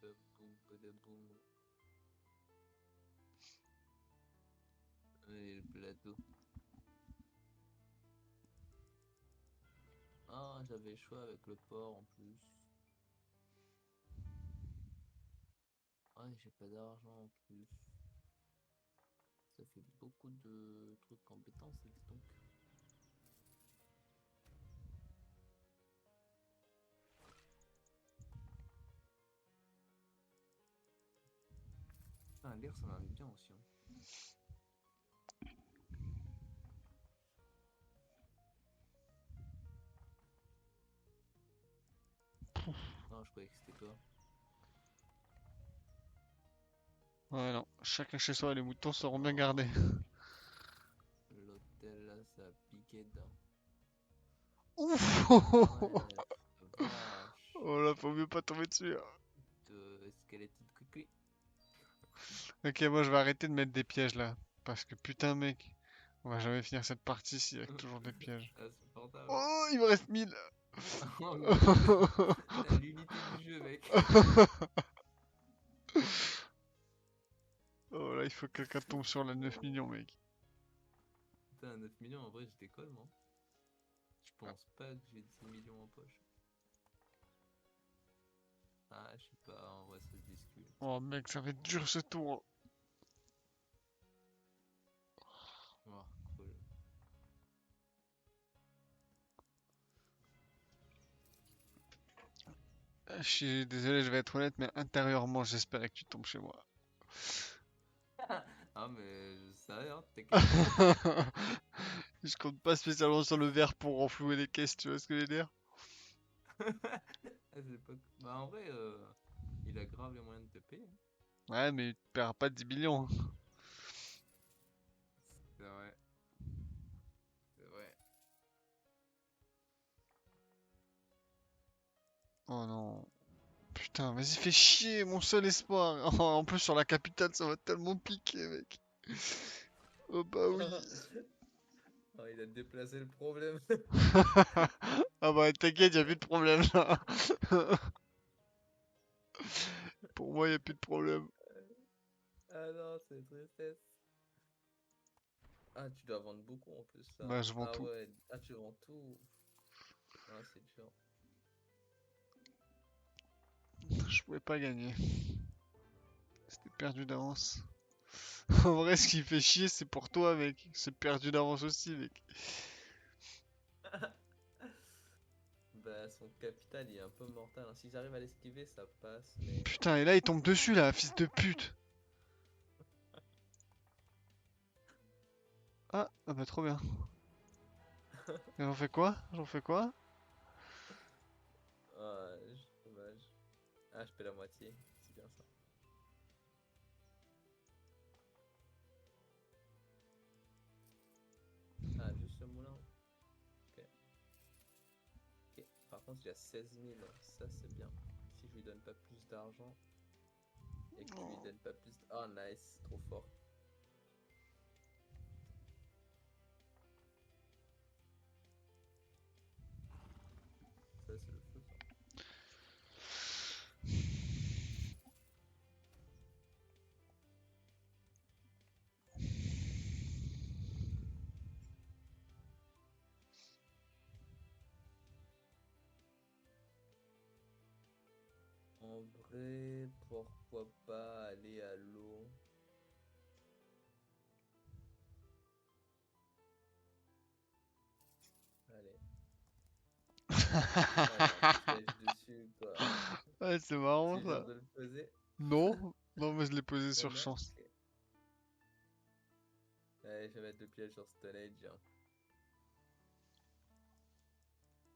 Ouais. Boum, badaboum. Allez, le plateau. Ah, j'avais le choix avec le porc en plus. Ah, j'ai pas d'argent en plus. Ça fait beaucoup de trucs embêtants, ça dit donc. Ah, lire, ça m'amuse bien aussi, hein. Non, je croyais que c'était toi. Ouais, non. Chacun chez soi, les moutons seront bien gardés. L'hôtel là, ça a piqué dedans. Ouf! Ah ouais, vache. Oh là, faut mieux pas tomber dessus, hein. De skeleton cuicui. Ok, moi je vais arrêter de mettre des pièges là. Parce que putain, mec, on va jamais finir cette partie s'il y a toujours des pièges. Insupportable. Oh, il me reste 1000. Oh, 1000. T'as l'unité du jeu, mec. Oh là, il faut que quelqu'un tombe sur la 9 millions, mec. Putain, 9 millions, en vrai, je décolle, moi. Je pense pas que j'ai 10 millions en poche. Ah, je sais pas, en vrai, ça se discute. Oh mec, ça va être dur ce tour. Oh, cool. Je suis désolé, je vais être honnête, mais intérieurement, j'espérais que tu tombes chez moi. Ah, mais je savais, hein, t'inquiète pas. Je compte pas spécialement sur le verre pour renflouer les caisses, tu vois ce que je veux dire? Ah, c'est pas... Bah, en vrai, il a grave les moyens de te payer, hein. Ouais, mais tu paieras pas 10 millions. C'est vrai, c'est vrai. Oh non. Putain, vas-y, fais chier, mon seul espoir. Oh, en plus, sur la capitale, ça va tellement piquer, mec. Oh bah oui. Oh, il a déplacé le problème. Ah bah t'inquiète, y a plus de problème là. Pour moi, y a plus de problème. Ah non, c'est tristesse. Ah, tu dois vendre beaucoup en plus, ça. Bah je vends Ah tout. ouais, ah, tu vends tout. Ah, c'est dur. Je pouvais pas gagner. C'était perdu d'avance. En vrai, ce qui fait chier, c'est pour toi, mec. C'est perdu d'avance aussi, mec. Bah, son capital il est un peu mortel, hein. Si j'arrive à l'esquiver, ça passe, mais. Putain, et là, il tombe dessus, là, fils de pute. Ah bah trop bien. Et j'en fais quoi? J'en fais quoi? Ah, dommage. Ah, je paie la moitié, c'est bien ça. Ah, juste le moulin. Ok. Ok. Par contre, il a 16 000, ça c'est bien. Si je lui donne pas plus d'argent et qu'il lui donne pas plus. Oh, nice, trop fort. Ça, c'est le feu, ça. En vrai, pourquoi pas aller à l'eau? Allez. Ah, il y a un piège dessus, quoi. Ouais, c'est marrant Tu viens ça. de le poser? Non, non, mais je l'ai posé Oh sur non? chance. Ok. Allez, je vais mettre le piège sur Stone Age, hein.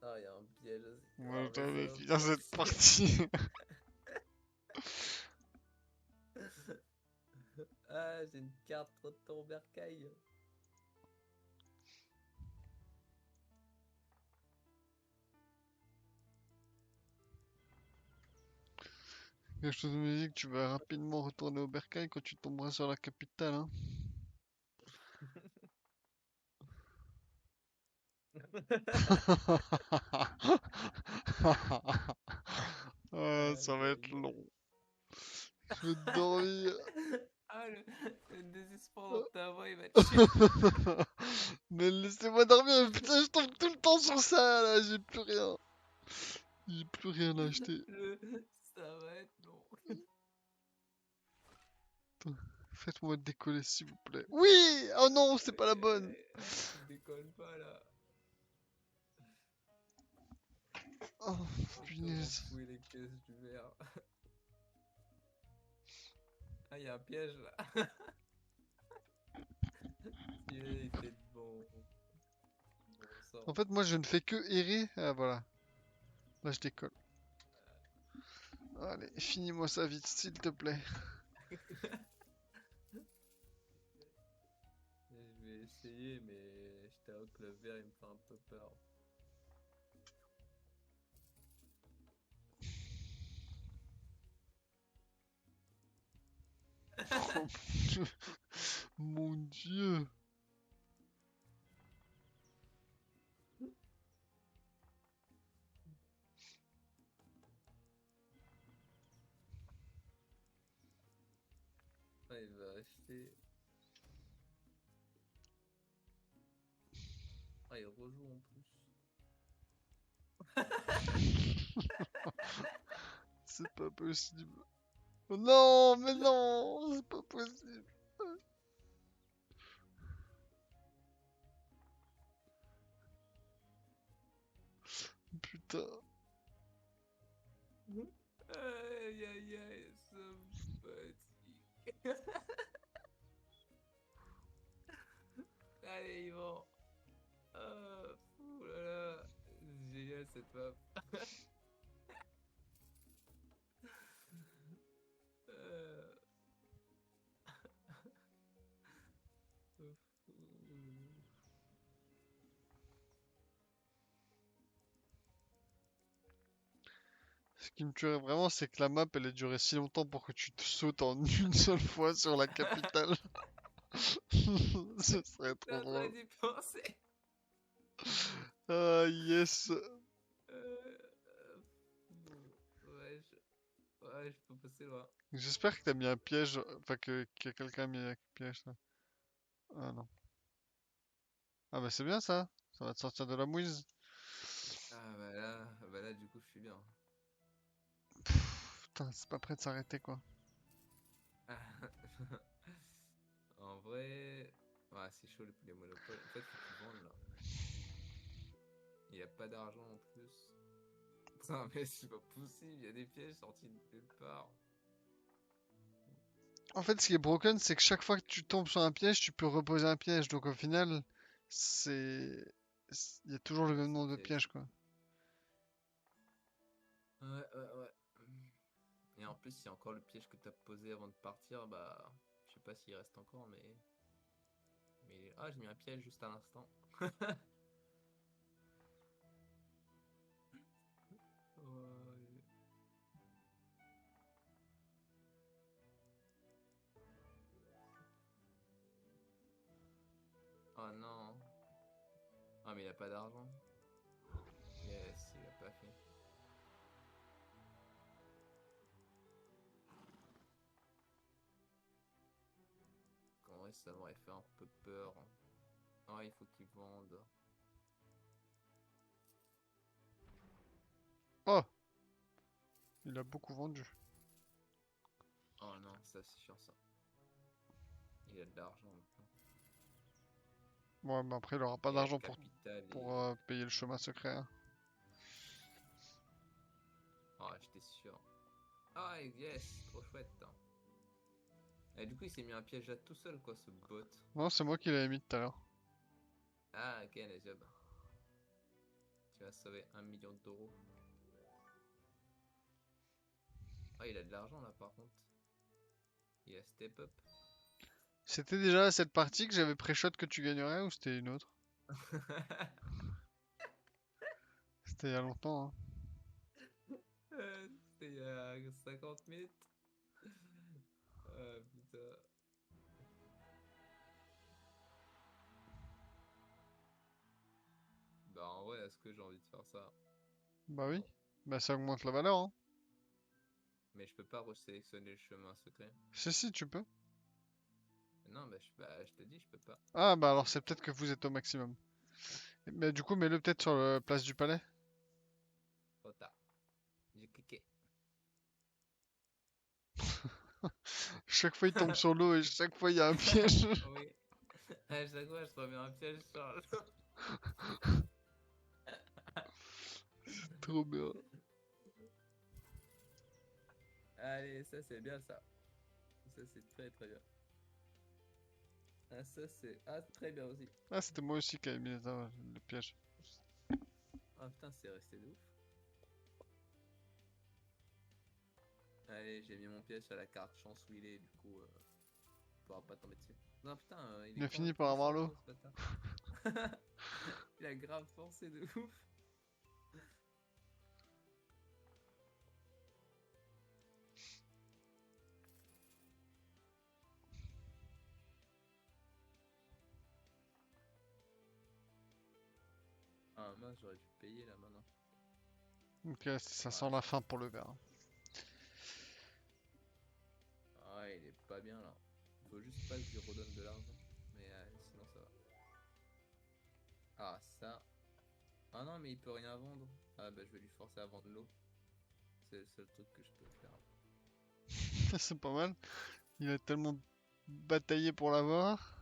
Ah, il y a un piège aussi. Moi, Oh, mais ça j'avais va finir cette passer. partie. Ah, j'ai une carte retour bercail. Quelque chose me dit que tu vas rapidement retourner au bercail quand tu tomberas sur la capitale, hein. Ah, ça Aïe, va être aïe, long. aïe. Je vais dormir. Ah, le désespoir dans ta voix, il va te tuer. Mais laissez-moi dormir, putain, je tombe tout le temps sur ça, là, j'ai plus rien. J'ai plus rien à acheter. Ça va être long. Faites-moi décoller, s'il vous plaît. Oui! Oh non, c'est pas la Aïe, aïe, bonne. aïe. Tu décolles pas là. Oh, Comment punaise. fouiller les caisses du verre? Ah, il y a un piège là. Il était de bon En sang. fait, moi, je ne fais que errer. Ah, voilà. Là, je décolle. Allez, finis-moi ça vite, s'il te plaît. Je vais essayer, mais je t'avoue que le verre il me fait un peu peur. Mon Dieu. Ah, il va acheter. Ah, il rejoue en plus. C'est pas possible. Oh non, mais non, c'est pas possible. Putain. Aïe aïe aïe, ça me fatigue. Allez, Yvan. Ah, ouh là là. C'est génial cette map. Euh, fou. Ce qui me tuerait vraiment, c'est que la map, elle ait duré si longtemps pour que tu te sautes en une seule fois sur la capitale. Ce serait T'es trop en train drôle. d'y penser. Ah, yes. Bon, ouais, je peux passer loin. J'espère que t'as mis un piège, enfin que quelqu'un a mis un piège là. Ah non. Ah bah c'est bien ça, ça va te sortir de la mouise. Bah là, du coup, je suis bien. Putain, c'est pas prêt de s'arrêter quoi. Ah. En vrai, ouais, c'est chaud les monopoles. En fait, faut qu'ils vendent là. Il n'y a pas d'argent en plus. Putain, mais c'est pas possible, il y a des pièges sortis de nulle part. En fait, ce qui est broken, c'est que chaque fois que tu tombes sur un piège, tu peux reposer un piège. Donc au final, c'est... Il y a toujours le Ouais, même c'est nombre de piège. pièges, quoi. Ouais, ouais, ouais. Et en plus, il y a encore le piège que t'as posé avant de partir, bah. Je sais pas s'il reste encore, mais. Ah, j'ai mis un piège juste à l'instant. Ouais. Oh non. Ah, mais il a pas d'argent. Yes, il a pas fait. En vrai, ça m'aurait fait un peu peur. Ah, il faut qu'ils vendent. Oh! Il a beaucoup vendu. Oh non, ça c'est chiant ça. Il a de l'argent maintenant. Bon, mais après, il aura pas Et la d'argent capitale pour est. payer le chemin secret, hein. Ah, j'étais sûr. Ah, yes, trop chouette, hein. Et du coup, il s'est mis un piège là tout seul, quoi, ce bot. Non, c'est moi qui l'avais mis tout à l'heure. Ah, ok, les job. Tu vas sauver 1 million d'euros. Ah, il a de l'argent là, par contre. Il a step up. C'était déjà cette partie que j'avais pré-shot que tu gagnerais ou c'était une autre? C'était il y a longtemps, hein. C'était il y a 50 minutes. Ah, putain. Bah, en vrai, est-ce que j'ai envie de faire ça? Bah oui. Bah ça augmente la valeur, hein. Mais je peux pas resélectionner le chemin secret. Si, tu peux. Non, bah, je te dis, je peux pas. Ah bah alors c'est peut-être que vous êtes au maximum. Mais du coup, mets-le peut-être sur la place du palais. Trop tard. J'ai cliqué. Chaque fois il tombe sur l'eau et chaque fois il y a un piège. Oui. À chaque fois, je remets un piège sur l'eau. Trop bien. Allez, ça c'est bien ça. Ça c'est très très bien. Ah, ça c'est. Ah, très bien aussi. Ah, c'était moi aussi qui avais mis le piège. Ah putain, c'est resté de ouf. Allez, j'ai mis mon piège sur la carte chance où il est, du coup, il pourra pas tomber dessus. Non, putain, il Il est a quand même fini par tombé avoir sur l'eau. l'eau, ce bâtard. Il a grave forcé de ouf. Ah mince, j'aurais dû payer là maintenant. Ok, ça Ah, sent la fin pour le verre. ah, il est pas bien là. Faut juste pas que je lui redonne de l'argent. Mais sinon ça va. Ah, ça. Ah non, mais il peut rien vendre. Ah bah je vais lui forcer à vendre l'eau. C'est le seul truc que je peux faire. C'est pas mal. Il a tellement bataillé pour l'avoir.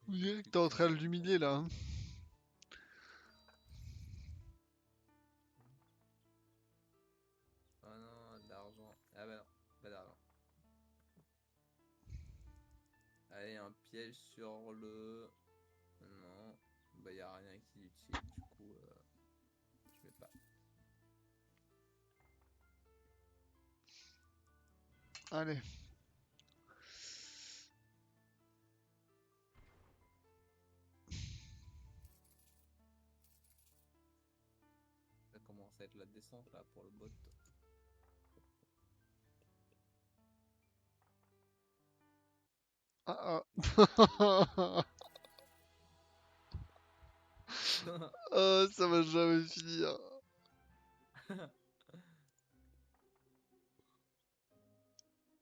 On dirait que t'es en Putain, train de il est l'humilier tombé. là, hein. Ah non, d'argent. Ah bah non, pas d'argent. Allez, un piège sur le. Non, bah y a rien qui est utile, du coup, je vais pas. Allez. Ça commence à être la descente là pour le bot. Ah, ah. Oh, ça va jamais finir.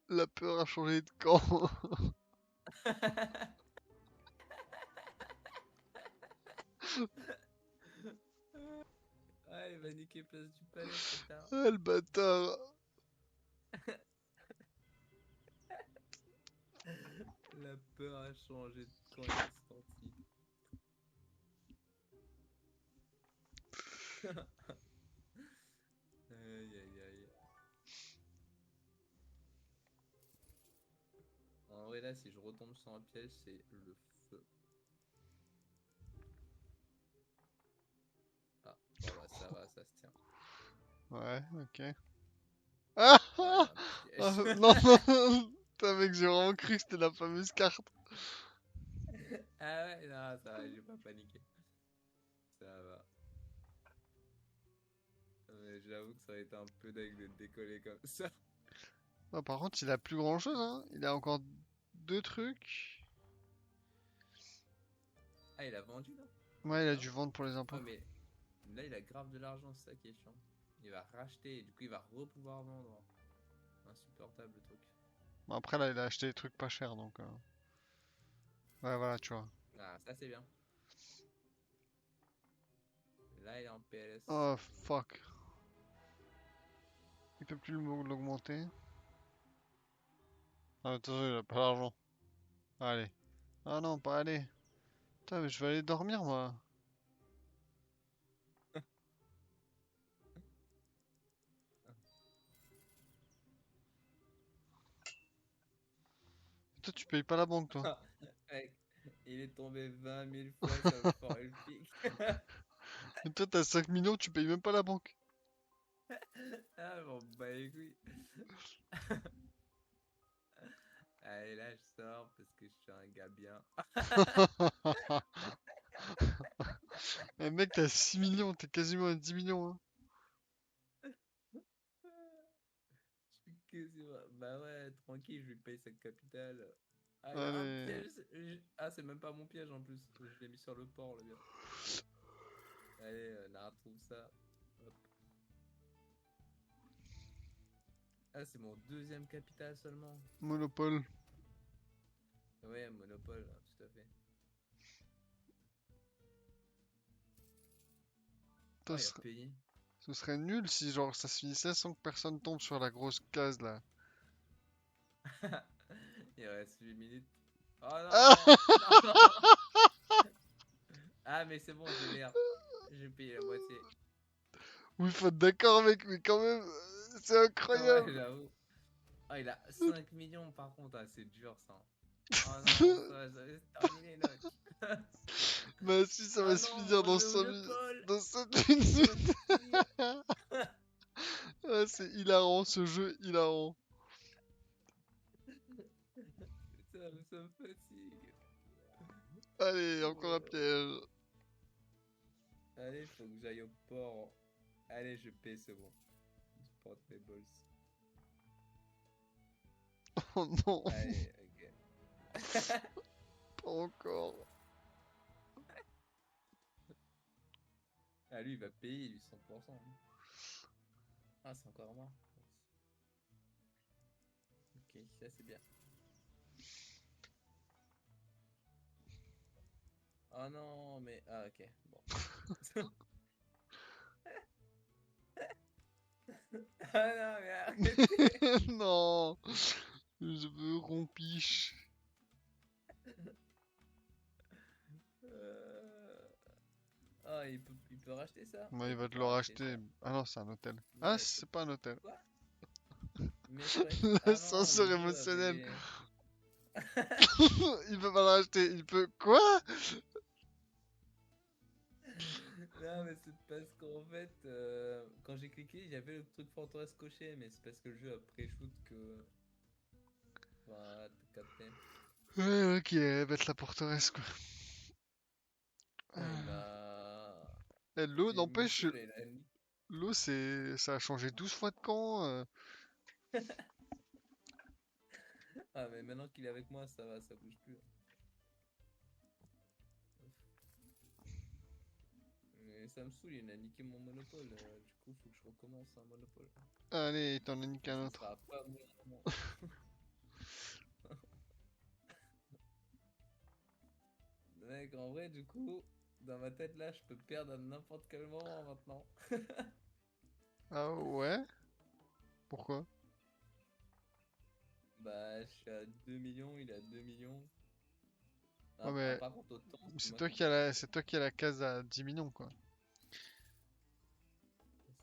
La peur a changé de camp. Ah, il va niquer place du palais, c'est tard. Ah, le bâtard. La peur a changé de camp instantané. Aïe aïe aïe. En vrai là si je retombe sur un piège c'est le feu. Ah bon bah ça va, ça se tient. Ouais, ok. Ah, Oh il y ah, a un ah, piège. non, non. Putain, mec, j'ai vraiment cru que c'était la fameuse carte. Ah ouais non ça va, j'ai pas paniqué. Ça va. Mais j'avoue que ça aurait été un peu dingue de décoller comme ça. Ah, par contre, il a plus grand chose, hein. Il a encore deux trucs. Ah il a vendu là? Ouais, il a Non? dû vendre pour les Ouais impôts. mais là il a grave de l'argent, c'est ça qui est chiant. Il va racheter et du coup il va repouvoir vendre. Insupportable le truc. Bon, après, là, il a acheté des trucs pas chers, donc. Ouais, voilà, tu vois. Ah ça c'est bien. Là il est en PLS. Oh, fuck. Il peut plus l'augmenter. Ah, attention, il a pas d'argent. Allez. Ah non, pas aller. Putain, mais je vais aller dormir, moi. Toi, tu payes pas la banque, toi. Mec, il est tombé 20 000 fois sur le fort Ulpic. Mais toi, t'as 5 millions, tu payes même pas la banque. Ah bon, bah les couilles. Allez, là je sors parce que je suis un gars bien. Eh, mec, t'as 6 millions, t'es quasiment à 10 millions, hein. Je suis quasiment. Bah ouais, tranquille, je lui paye sa capitale. Ah, il y a un Allez. piège. Ah, c'est même pas mon piège en plus. Je l'ai mis sur le port, le gars. Allez, Nara trouve ça. Hop. Ah, c'est mon deuxième capital seulement. Monopole. Ouais, Monopole, hein, tout à fait. Putain, Ah, il a payé. ce serait nul si, genre, ça se finissait sans que personne tombe sur la grosse case, là. Il reste 8 minutes. Oh Ah. non! Non! Ah, mais c'est bon, j'ai l'air. J'ai payé la moitié. Oui, faut être d'accord, mec, mais quand même, c'est Ouais, incroyable. j'avoue. Ah, il a 5 millions par contre. Ah, c'est dur ça. Oh non, ça va se terminer, Noc. Bah si, ça Oh va se non, finir mon dans jeu 5 minutes. Monopole! Dans 5 Il va minutes. me finir. Ah, c'est hilarant, ce jeu, hilarant. Putain, mais ça me fatigue. Allez, encore un piège. Allez, faut que j'aille au port. Allez, je paie, c'est bon. Je porte mes balls. Oh non, Allez, ok. pas encore. Ah, lui, il va payer, lui, 100%. Ah, c'est encore moi. Ok, ça c'est bien. Oh non, mais. Ah, ok, bon. Ah non, mais arrêtez! Non, je veux rompiche. Ah, il peut racheter ça? Ah, Moi, il il peut va te pas le racheter ça. racheter. Ah non, c'est un hôtel. Non, Ah, il peut. c'est pas un hôtel. Quoi? Mais je croyais. Ah non, le L'ascenseur jeu émotionnel. avait. Il peut pas le racheter. Il peut. Quoi? Non, mais c'est parce qu'en fait, quand j'ai cliqué, il y avait le truc forteresse coché, mais c'est parce que le jeu a pré-shoot que. Enfin, t'as capté. Ouais, ok, elle va être la porteresse, quoi. Ah, il m'a. Eh, l'eau, Il me n'empêche, saoule, il a niqué. l'eau, ça a changé 12 fois de camp. Ah, mais maintenant qu'il est avec moi, ça va, ça bouge plus. Mais ça me saoule, il a niqué mon monopole. Du coup, faut que je recommence un monopole. Allez, t'en as niqué Et un ce autre. sera pas mon moment. Mec, en vrai, du coup. Dans ma tête, là, je peux perdre à n'importe quel moment maintenant. Ah ouais? Pourquoi? Bah, je suis à 2 millions, il est à 2 millions. Ouais, Ah, mais par contre, autant, c'est c'est moi toi qui qui as gagne. c'est toi qui as la case à 10 millions, quoi.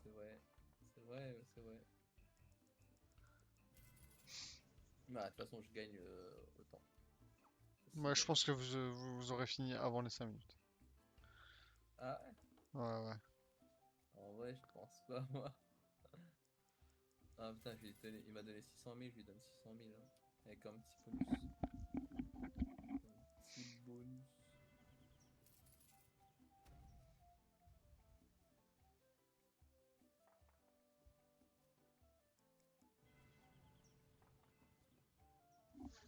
C'est vrai. C'est vrai, c'est vrai. Bah, de toute façon, je gagne autant. Moi, Facile, je pense que vous aurez fini avant les 5 minutes. Ah ouais? Ouais, ouais. En vrai, je pense pas, moi. Ah putain, il m'a donné 600 000, je lui donne 600 000. Hein. Avec un petit bonus. Un petit bonus.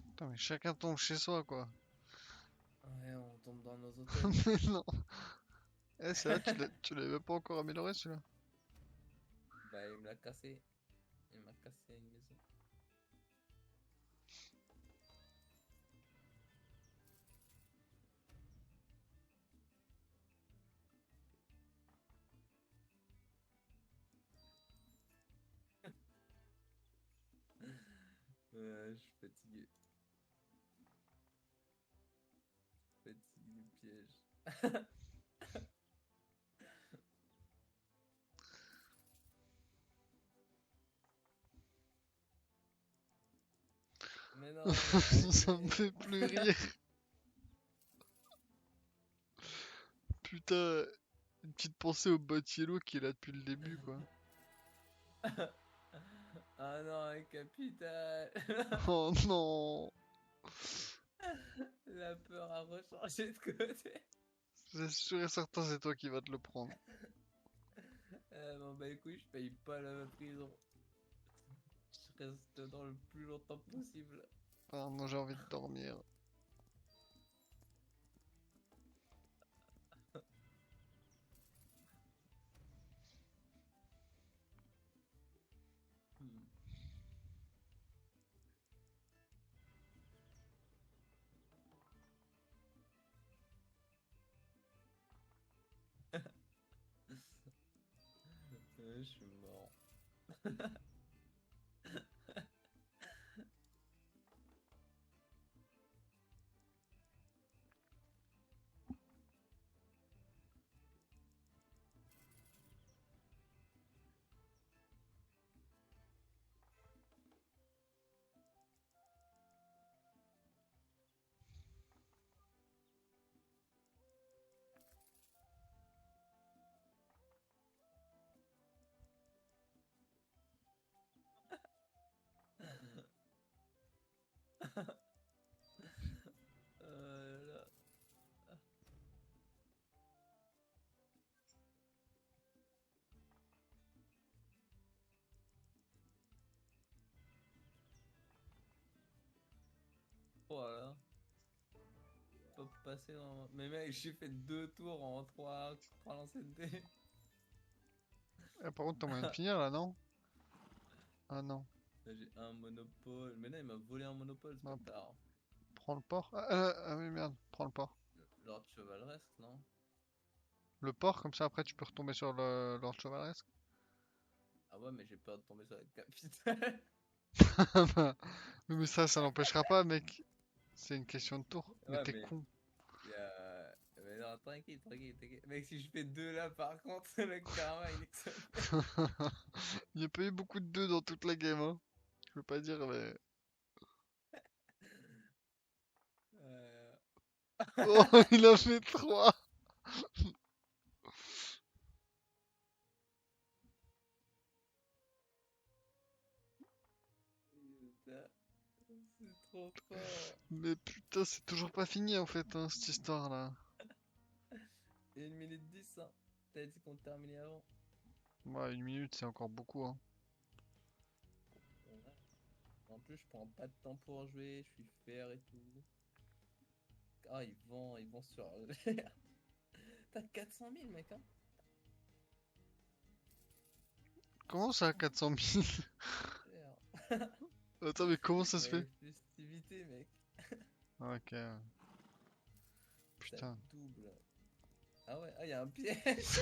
Putain, mais chacun tombe chez soi, quoi. Ouais, on tombe dans nos hôtels. Mais non. Eh, celle-là, tu l'avais même pas encore amélioré, celui-là. Bah, il me l'a cassé. Il m'a cassé une maison. Je suis fatigué. Fatigué du piège. Mais non, Ça me fait allez. plus rire. Putain, une petite pensée au bot yellow qui est là depuis le début, quoi. Ah non, un capital. Oh non. La peur a rechangé de côté. C'est sûr et certain, c'est toi qui vas te le prendre. Bon bah écoute, je paye pas la prison. Je reste dedans le plus longtemps possible. Ah, moi, j'ai envie de dormir. Hmm. Je suis mort. Là. Voilà. Pas passer dans. Mais mec, j'ai fait 2 tours en 3 lancers de dés. Eh, par contre, t'as moyen de finir là, non? Ah non. Là, j'ai un monopole. Mais non, il m'a volé un monopole, ce Bah, bâtard. prends le port. Ah oui, merde, prends le port. Lord Chevaleresque, non? Le port, comme ça après tu peux retomber sur le Lord Chevaleresque. Ah ouais, mais j'ai peur de tomber sur la capitale. Oui, mais ça n'empêchera pas, mec. C'est une question de tour. Mais Ouais, t'es mais con. il y a. Mais non, tranquille, tranquille, tranquille. Mec, si je fais 2 là, par contre, le karma, il est que ça. Il n'y a pas eu beaucoup de 2 dans toute la game, hein. Je veux pas dire, mais. Euh... Oh, il a fait 3. Putain, c'est trop fort. Mais putain, c'est toujours pas fini en fait, hein, cette histoire-là. Et 1 minute 10, hein. T'as dit qu'on terminait avant. Ouais, 1 minute, c'est encore beaucoup, hein. Ouais. En plus, je prends pas de temps pour jouer, je suis fair et tout. Ah, ils vont sur. T'as 400 000, mec, hein? Comment ça, 400 000? Cher. Attends, mais comment ça se Bah, fait? les festivités, mec. Ok, Ça putain. double. Ah ouais, ah, il y a un piège.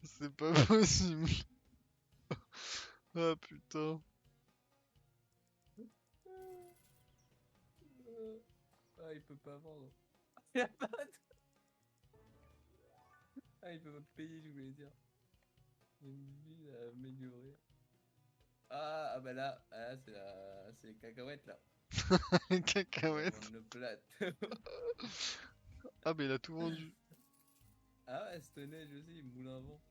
C'est pas possible. Ah putain. Ah, il peut pas vendre. Il a pas de- Ah, il peut pas payer, je voulais dire. Une ville à améliorer. Ah, bah là, c'est les cacahuètes là. Il va Cacahuète. vendre le plat. Ah, mais il a tout vendu. Ah ouais, Stonehenge aussi, moulin à vent.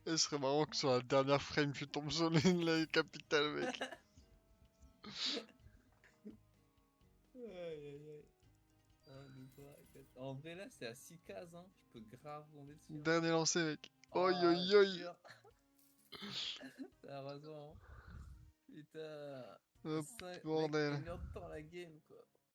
Et ce serait marrant que sur la dernière frame, tu tombes sur la capitale, mec. Aïe aïe aïe. 1, 2, 3, 4. En vrai, là, c'est à 6 cases, hein. Je peux grave tomber dessus, hein. Dernier lancé, mec. Oi, Oh, oi, oi. dur. Heureusement, hein. Putain. Oh, 5... Mec, bordel. combien de temps la game, quoi?